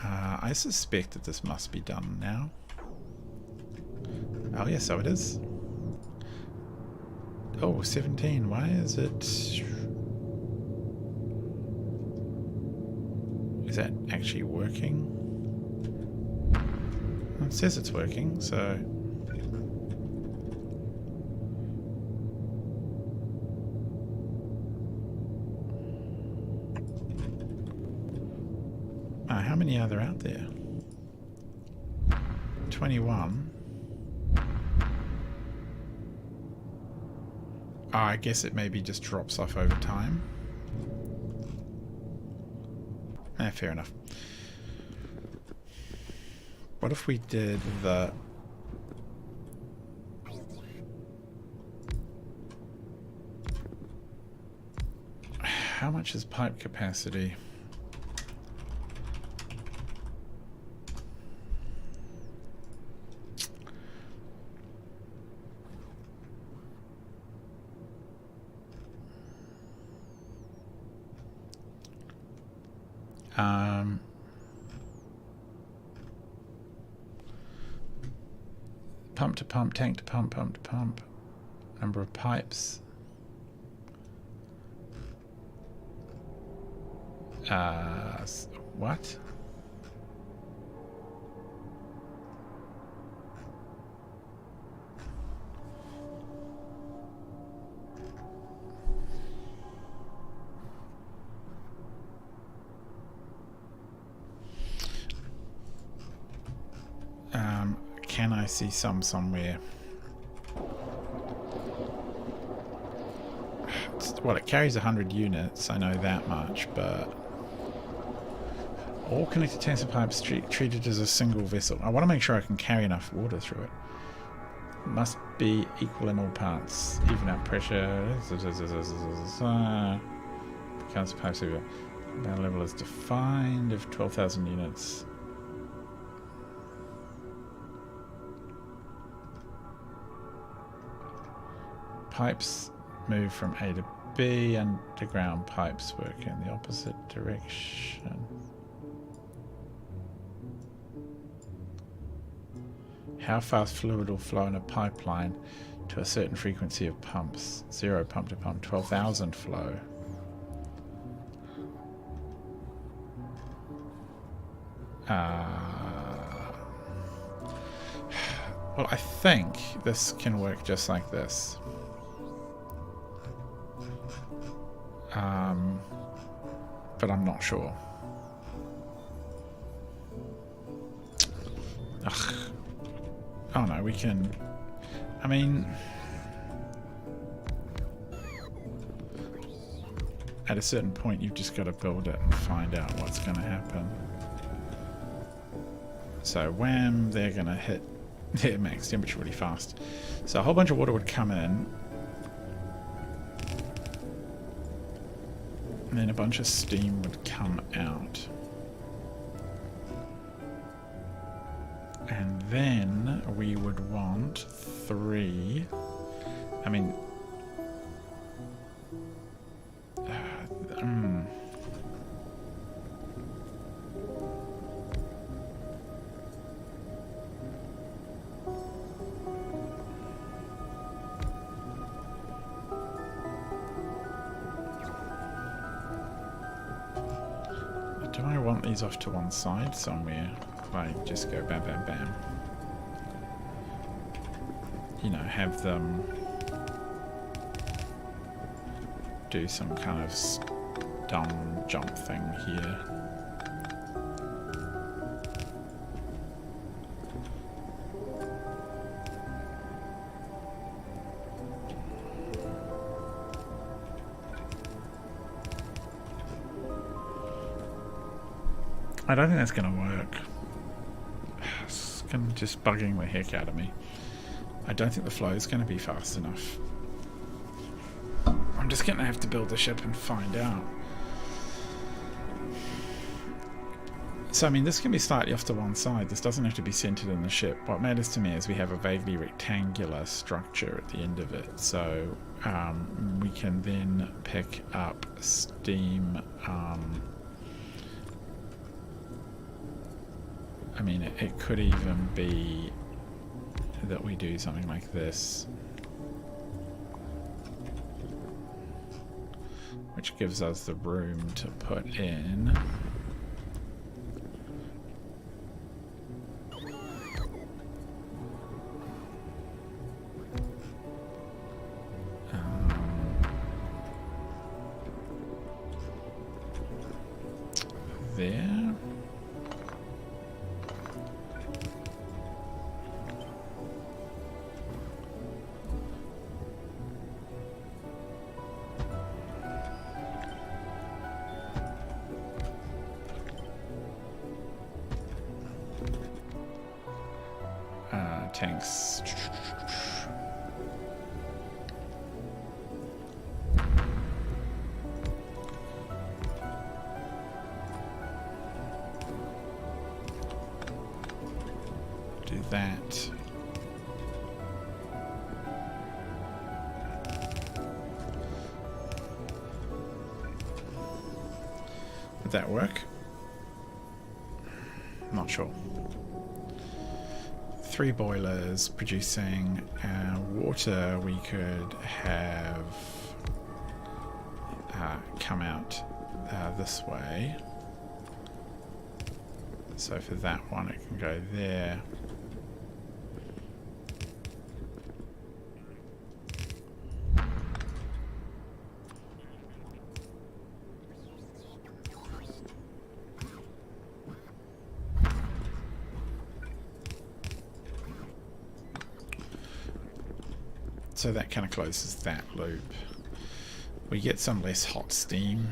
Speaker 1: I suspect that this must be done now. Oh, yes, so it is. Oh, 17. Why is it... Is that actually working? It says it's working, so... How many are there out there? 21. I guess it maybe just drops off over time. Fair enough. What if we did the... How much is pipe capacity? Pump to pump, tank to pump, pump to pump. Number of pipes. What? Can I see some somewhere? Well, it carries 100 units, I know that much, but all connected tanks and pipes treated as a single vessel. I want to make sure I can carry enough water through it. Must be equal in all parts. Even out pressure. Becomes pipes over. Battle level is defined of 12,000 units. Pipes move from A to B. Underground pipes work in the opposite direction. How fast fluid will flow in a pipeline to a certain frequency of pumps? 0 pump to pump, 12,000 flow. Well, I think this can work just like this. But I'm not sure. Ugh. Oh no, we can... I mean... At a certain point, you've just got to build it and find out what's going to happen. So, wham, they're going to hit their max temperature really fast. So a whole bunch of water would come in. And then a bunch of steam would come out. And then we would want 3. I mean... do I want these off to one side somewhere? If I just go bam, bam, bam. You know, have them do some kind of dumb jump thing here. I don't think that's going to work. It's going to just bugging the heck out of me. I don't think the flow is going to be fast enough. I'm just going to have to build the ship and find out. So, I mean, this can be slightly off to one side. This doesn't have to be centered in the ship. What matters to me is we have a vaguely rectangular structure at the end of it. So, we can then pick up steam. I mean, it could even be that we do something like this, which gives us the room to put in there. Tanks. Do that. Would that work? Not sure. 3 boilers producing water we could have come out this way. So for that one it can go there. So that kind of closes that loop. We get some less hot steam.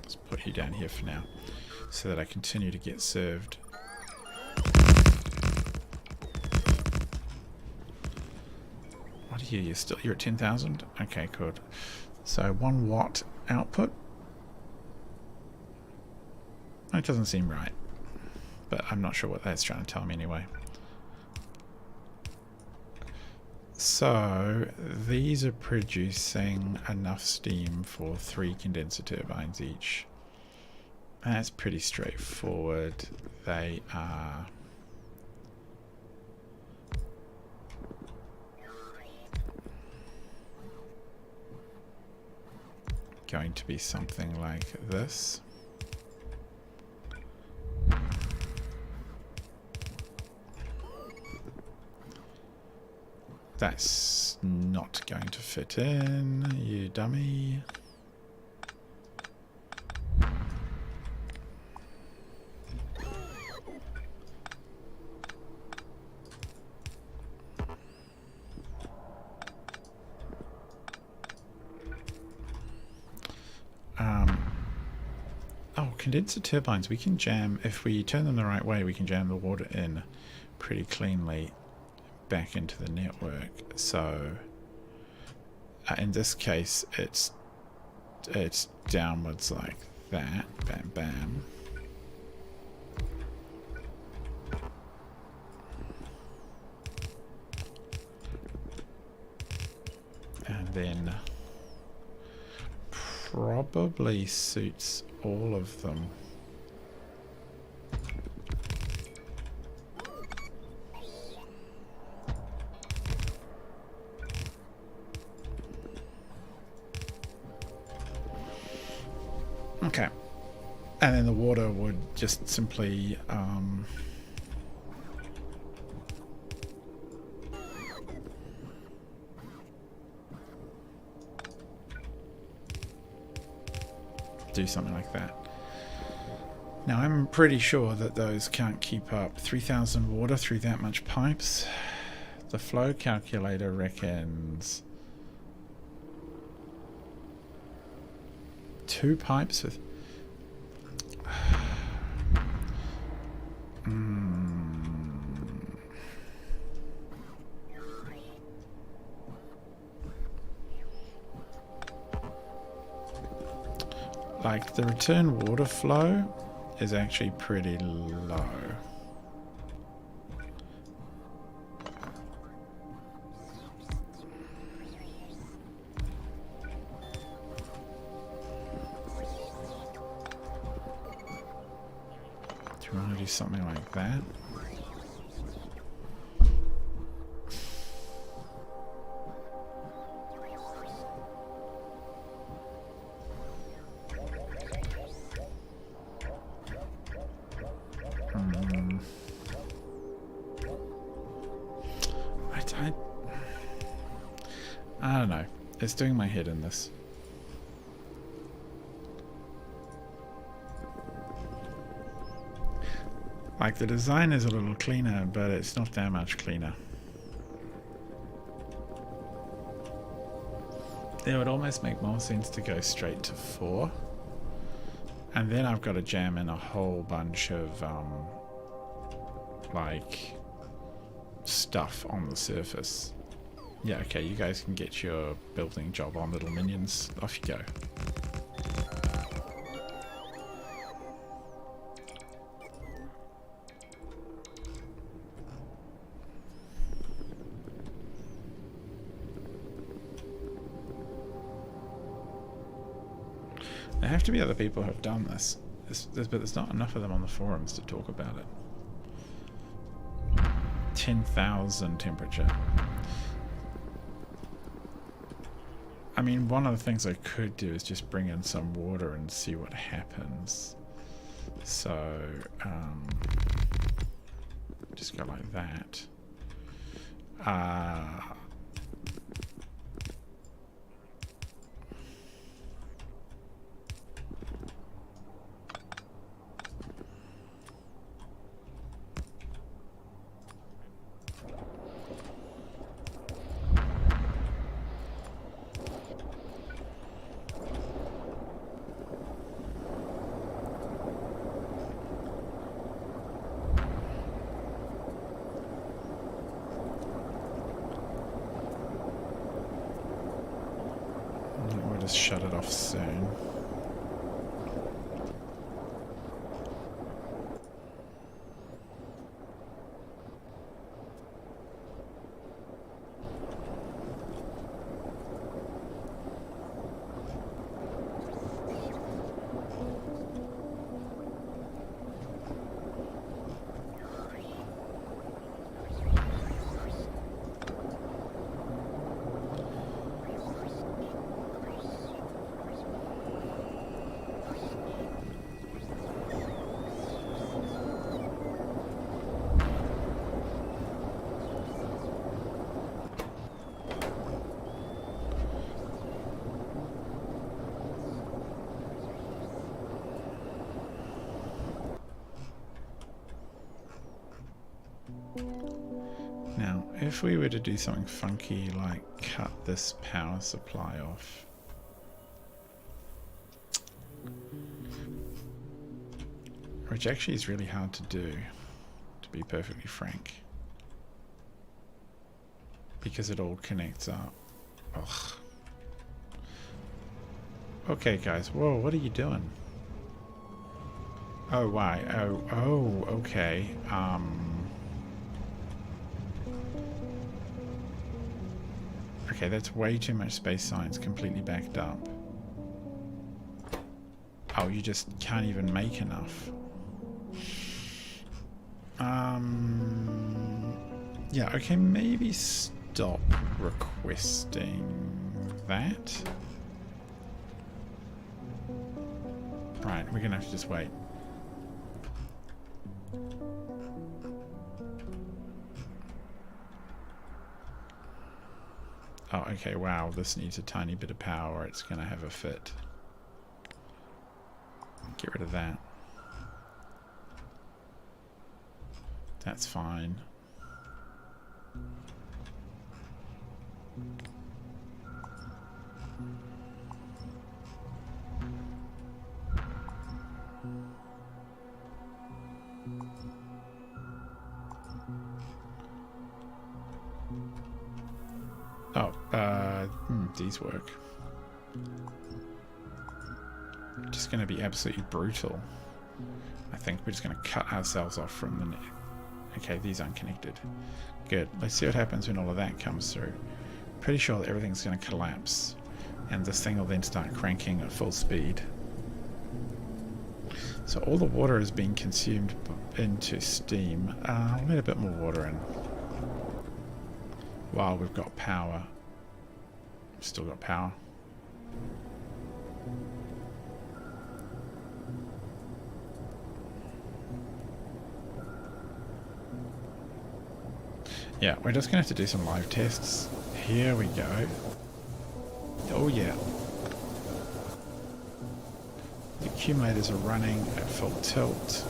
Speaker 1: Let's put you down here for now so that I continue to get served. What are you? You're at 10,000? Okay, good. So 1 watt output. That doesn't seem right, but I'm not sure what that's trying to tell me anyway. So these are producing enough steam for 3 condenser turbines each. That's pretty straightforward. They are going to be something like this. That's not going to fit in, you dummy. Oh, condenser turbines, we can jam, if we turn them the right way, we can jam the water in pretty cleanly back into the network. So in this case it's downwards like that, bam bam, and then probably suits all of them. Okay, and then the water would just simply do something like that. Now I'm pretty sure that those can't keep up 3,000 water through that much pipes. The flow calculator reckons 2 pipes with like the return water flow is actually pretty low. Do you want to do something like that? I don't know. It's doing my head in this. Like the design is a little cleaner, but it's not that much cleaner. It would almost make more sense to go straight to 4. And then I've got to jam in a whole bunch of like stuff on the surface. Yeah, okay, you guys can get your building job on, little minions. Off you go. There have to be other people who have done this. But there's not enough of them on the forums to talk about it. 10,000 temperature. I mean, one of the things I could do is just bring in some water and see what happens. So, just go like that. just shut it off soon. Now, if we were to do something funky like cut this power supply off, which actually is really hard to do, to be perfectly frank, because it all connects up. Ugh. Okay, guys. Whoa, what are you doing? Oh, why? Oh, okay. Okay, that's way too much space science completely backed up. Oh, you just can't even make enough. Yeah, okay, maybe stop requesting that. Right, we're gonna have to just wait. Oh, okay, wow, this needs a tiny bit of power or it's gonna have a fit. Get rid of that. That's fine. Oh, these work. Just going to be absolutely brutal. I think we're just going to cut ourselves off from the net. Okay, these aren't connected. Good. Let's see what happens when all of that comes through. Pretty sure that everything's going to collapse, and this thing will then start cranking at full speed. So all the water is being consumed into steam. I'll let a bit more water in. While we've got power. Still got power. Yeah, we're just going to have to do some live tests. Here we go. Oh yeah. The accumulators are running at full tilt.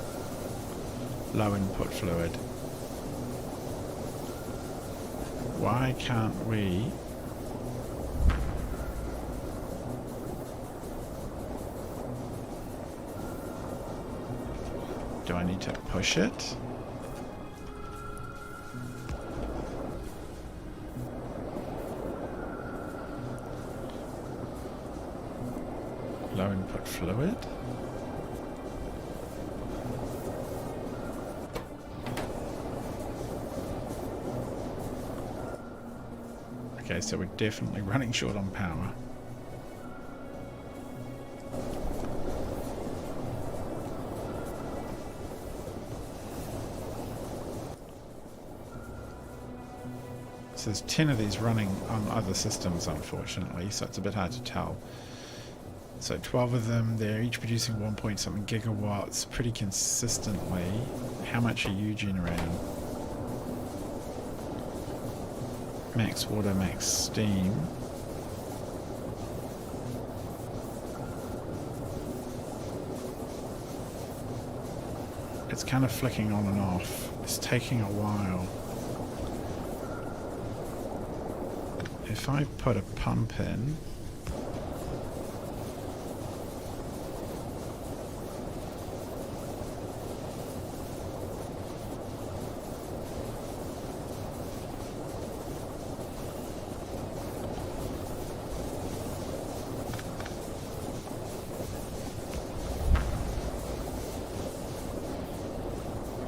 Speaker 1: Low input fluid. Why can't we... Do I need to push it? Low input fluid? Okay, so we're definitely running short on power. So there's 10 of these running on other systems, unfortunately, so it's a bit hard to tell. So 12 of them, they're each producing 1 point something gigawatts pretty consistently. How much are you generating? Max water, max steam. It's kind of flicking on and off. It's taking a while. If I put a pump in...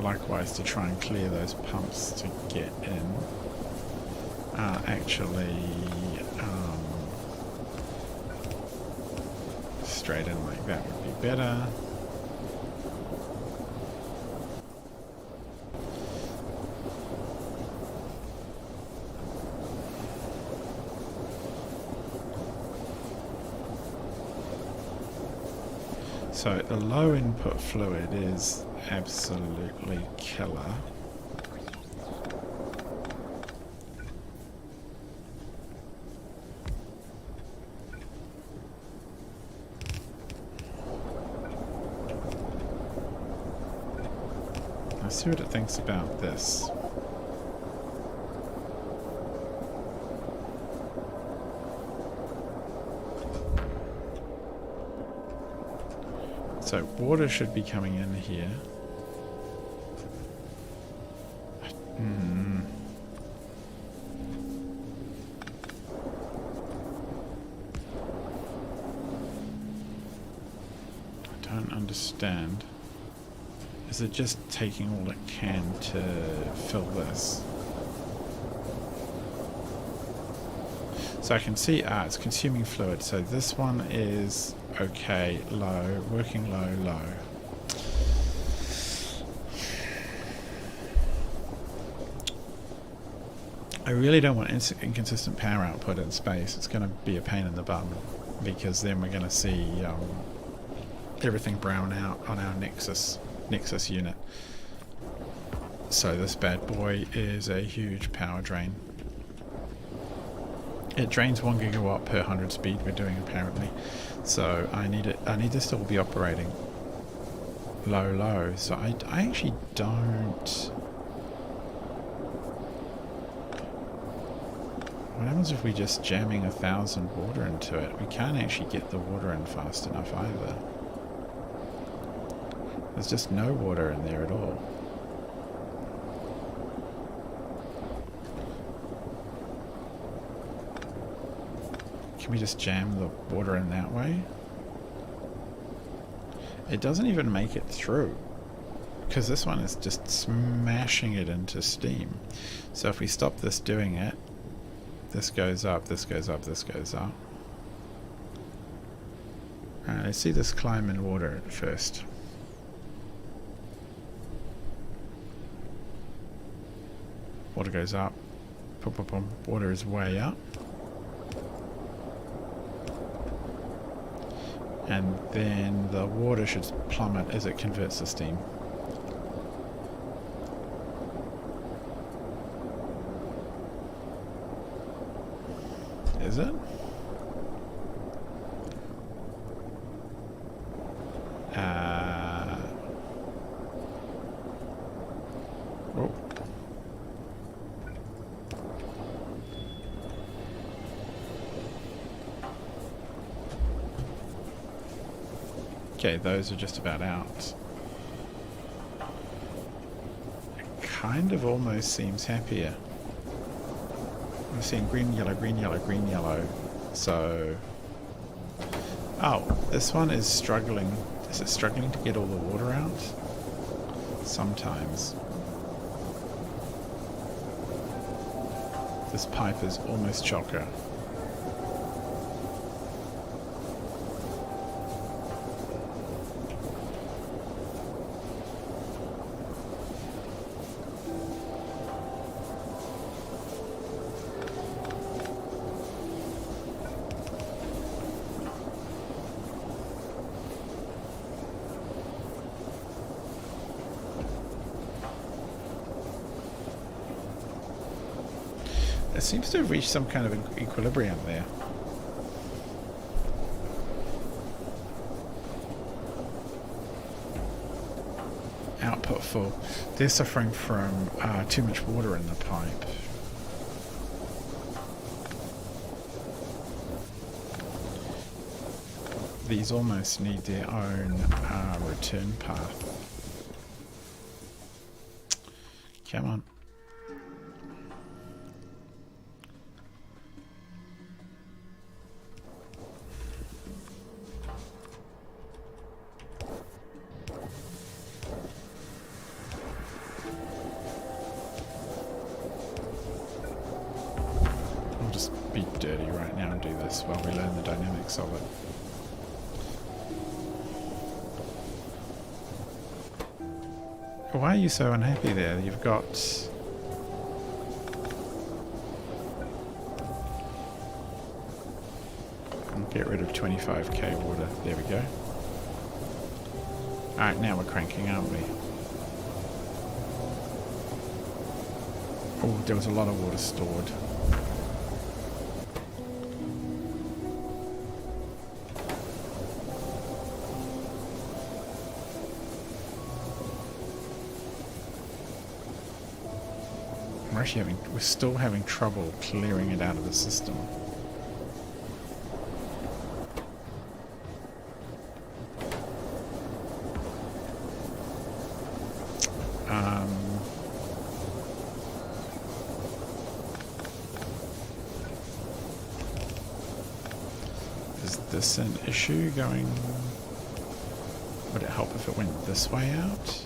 Speaker 1: likewise to try and clear those pumps to get in, actually straight in like that would be better. So the low input fluid is absolutely killer. Let's see what it thinks about this. So water should be coming in here. I don't understand. Is it just taking all it can to fill this? So I can see, it's consuming fluid. So this one is okay, low, working low, low. I really don't want inconsistent power output in space. It's going to be a pain in the bum, because then we're going to see everything brown out on our Nexus unit. So this bad boy is a huge power drain. It drains 1 gigawatt per 100 speed we're doing apparently. So I need this to be operating low. So I actually don't. What happens if we just jamming 1,000 water into it? We can't actually get the water in fast enough either. There's just no water in there at all. Can we just jam the water in that way? It doesn't even make it through, because this one is just smashing it into steam. So if we stop this doing it, this goes up, this goes up, this goes up. Alright, let's see this climb in water at first. Water goes up. Boom, boom, boom. Water is way up. And then the water should plummet as it converts to steam. Is it? Oh. Okay, those are just about out. It kind of almost seems happier. I'm seeing green, yellow, green, yellow, green, yellow. So... oh, this one is struggling. Is it struggling to get all the water out? Sometimes. This pipe is almost chocker. It seems to have reached some kind of equilibrium there. Output full. They're suffering from too much water in the pipe. These almost need their own return path. Come on. do this while we learn the dynamics of it. Why are you so unhappy there? You've got... I'll get rid of 25k water. There we go. Alright, now we're cranking, aren't we? Oh, there was a lot of water stored. We're still having trouble clearing it out of the system. Is this an issue going? Would it help if it went this way out?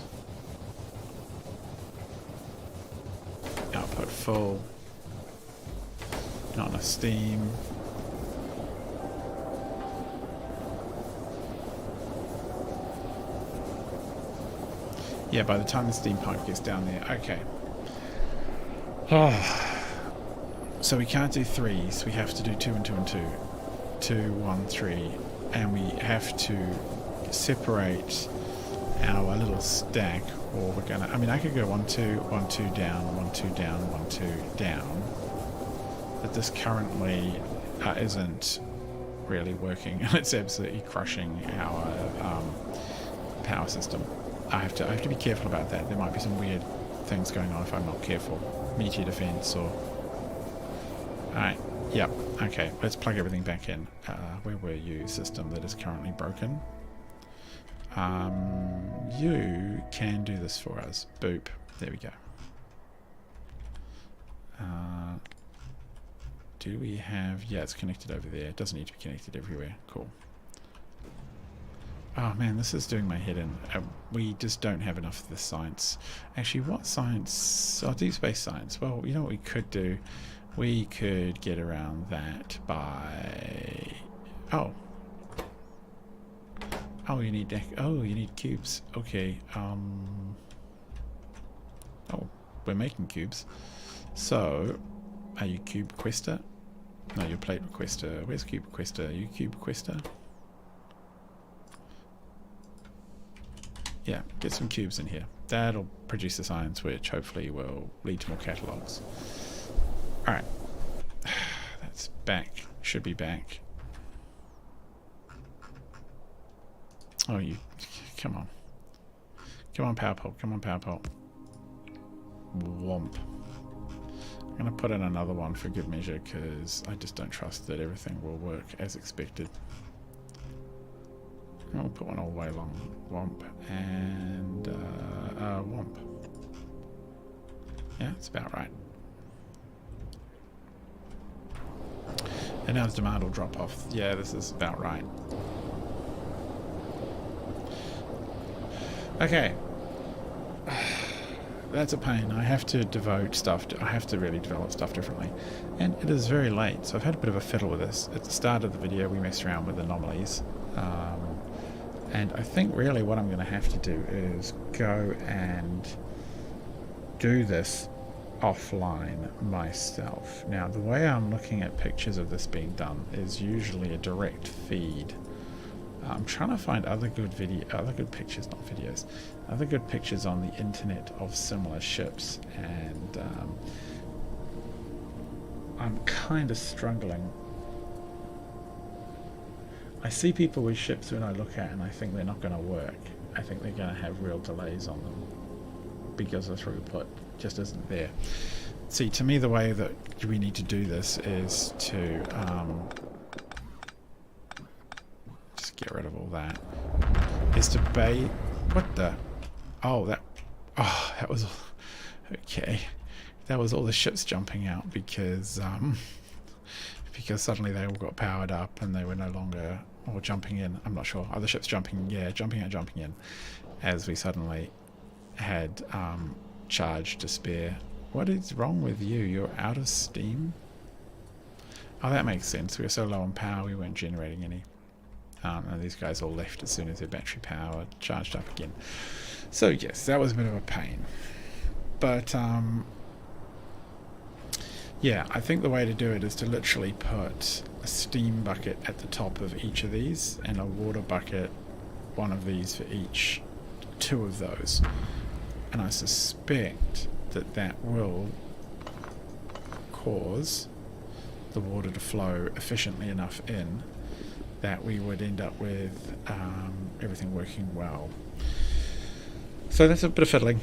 Speaker 1: Output full. Not enough steam. Yeah, by the time the steam pipe gets down there. Okay. Oh. So we can't do threes. We have to do 2 and 2 and 2. 2, 1, 3. And we have to separate our little stack, or we're gonna... I mean, I could go 1, 2, 1, 2 down, 1, 2 down, 1, 2 down. But this currently isn't really working. It's absolutely crushing our power system. I have to be careful about that. There might be some weird things going on if I'm not careful. Meteor defense or... Alright, yep, okay, let's plug everything back in. Where were you, system that is currently broken? You can do this for us. Boop, there we go. Do we have... Yeah, it's connected over there. It doesn't need to be connected everywhere. Cool. Oh man, this is doing my head in. We just don't have enough of this science. Actually, what science? Oh, deep space science. Well, you know what we could do? We could get around that by... Oh. Oh, you need... Oh, you need cubes. Okay. Oh, we're making cubes. So, are you cube requester? No, you're plate requester. Where's cube requester? Are you cube requester? Yeah, get some cubes in here. That'll produce a science which hopefully will lead to more catalogs. Alright. That's back. Should be back. Oh, you... Come on. Come on, power pole. Come on, power pole. Womp. I'm going to put in another one for good measure because I just don't trust that everything will work as expected. I'll put one all the way along. Womp and womp. Yeah, it's about right. And now the demand will drop off. Yeah, this is about right. Okay. That's a pain. I have to devote stuff to, I have to really develop stuff differently. And it is very late, so I've had a bit of a fiddle with this. At the start of the video we messed around with anomalies. And I think really what I'm going to have to do is go and do this offline myself. Now the way I'm looking at pictures of this being done is usually a direct feed. I'm trying to find other good pictures, not videos, other good pictures on the internet of similar ships, and I'm kind of struggling. I see people with ships when I look at and I think they're not going to work. I think they're going to have real delays on them because the throughput just isn't there. See, to me the way that we need to do this is to just get rid of all that. Is to what the... Oh, that was... Okay. That was all the ships jumping out because suddenly they all got powered up and they were no longer, or jumping in, I'm not sure, other ships jumping, yeah, jumping out, jumping in, as we suddenly had charge to spare. What is wrong with you? You're out of steam? Oh, that makes sense. We were so low on power we weren't generating any. And these guys all left as soon as their battery power charged up again. So yes, that was a bit of a pain. But yeah, I think the way to do it is to literally put a steam bucket at the top of each of these and a water bucket, one of these for each, 2 of those. And I suspect that that will cause the water to flow efficiently enough in that we would end up with everything working well. So that's a bit of fiddling.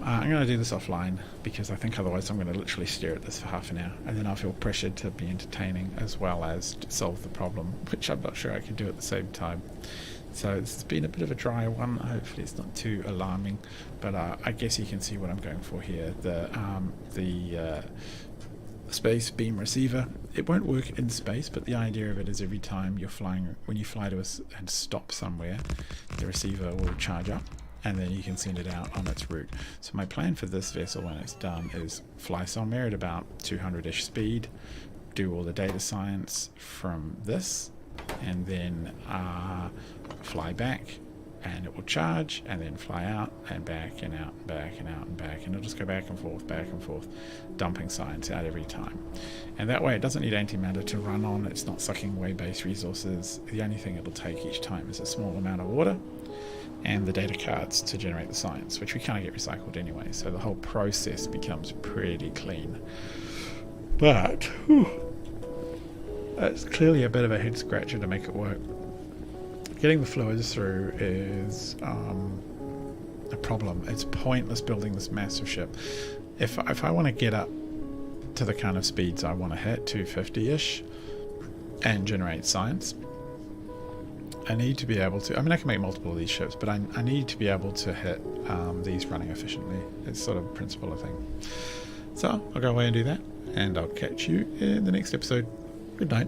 Speaker 1: I'm going to do this offline because I think otherwise I'm going to literally stare at this for half an hour and then I'll feel pressured to be entertaining as well as to solve the problem, which I'm not sure I can do at the same time. So it's been a bit of a dry one. Hopefully it's not too alarming, but I guess you can see what I'm going for here. The space beam receiver, it won't work in space, but the idea of it is every time you're flying, when you fly to us and stop somewhere, the receiver will charge up and then you can send it out on its route. So my plan for this vessel when it's done is fly somewhere at about 200-ish speed, do all the data science from this, and then fly back, and it will charge, and then fly out and back and out and back and out and back, and it'll just go back and forth, dumping science out every time. And that way it doesn't need antimatter to run on, it's not sucking away base resources. The only thing it'll take each time is a small amount of water and the data cards to generate the science, which we can't get recycled anyway, so the whole process becomes pretty clean. But it's clearly a bit of a head scratcher to make it work. Getting the fluids through is a problem. It's pointless building this massive ship. If I want to get up to the kind of speeds I want to hit, 250-ish, and generate science, I need to be able to, I mean I can make multiple of these ships, but I need to be able to hit these running efficiently. It's sort of a principle, I think. So I'll go away and do that, and I'll catch you in the next episode. Good night.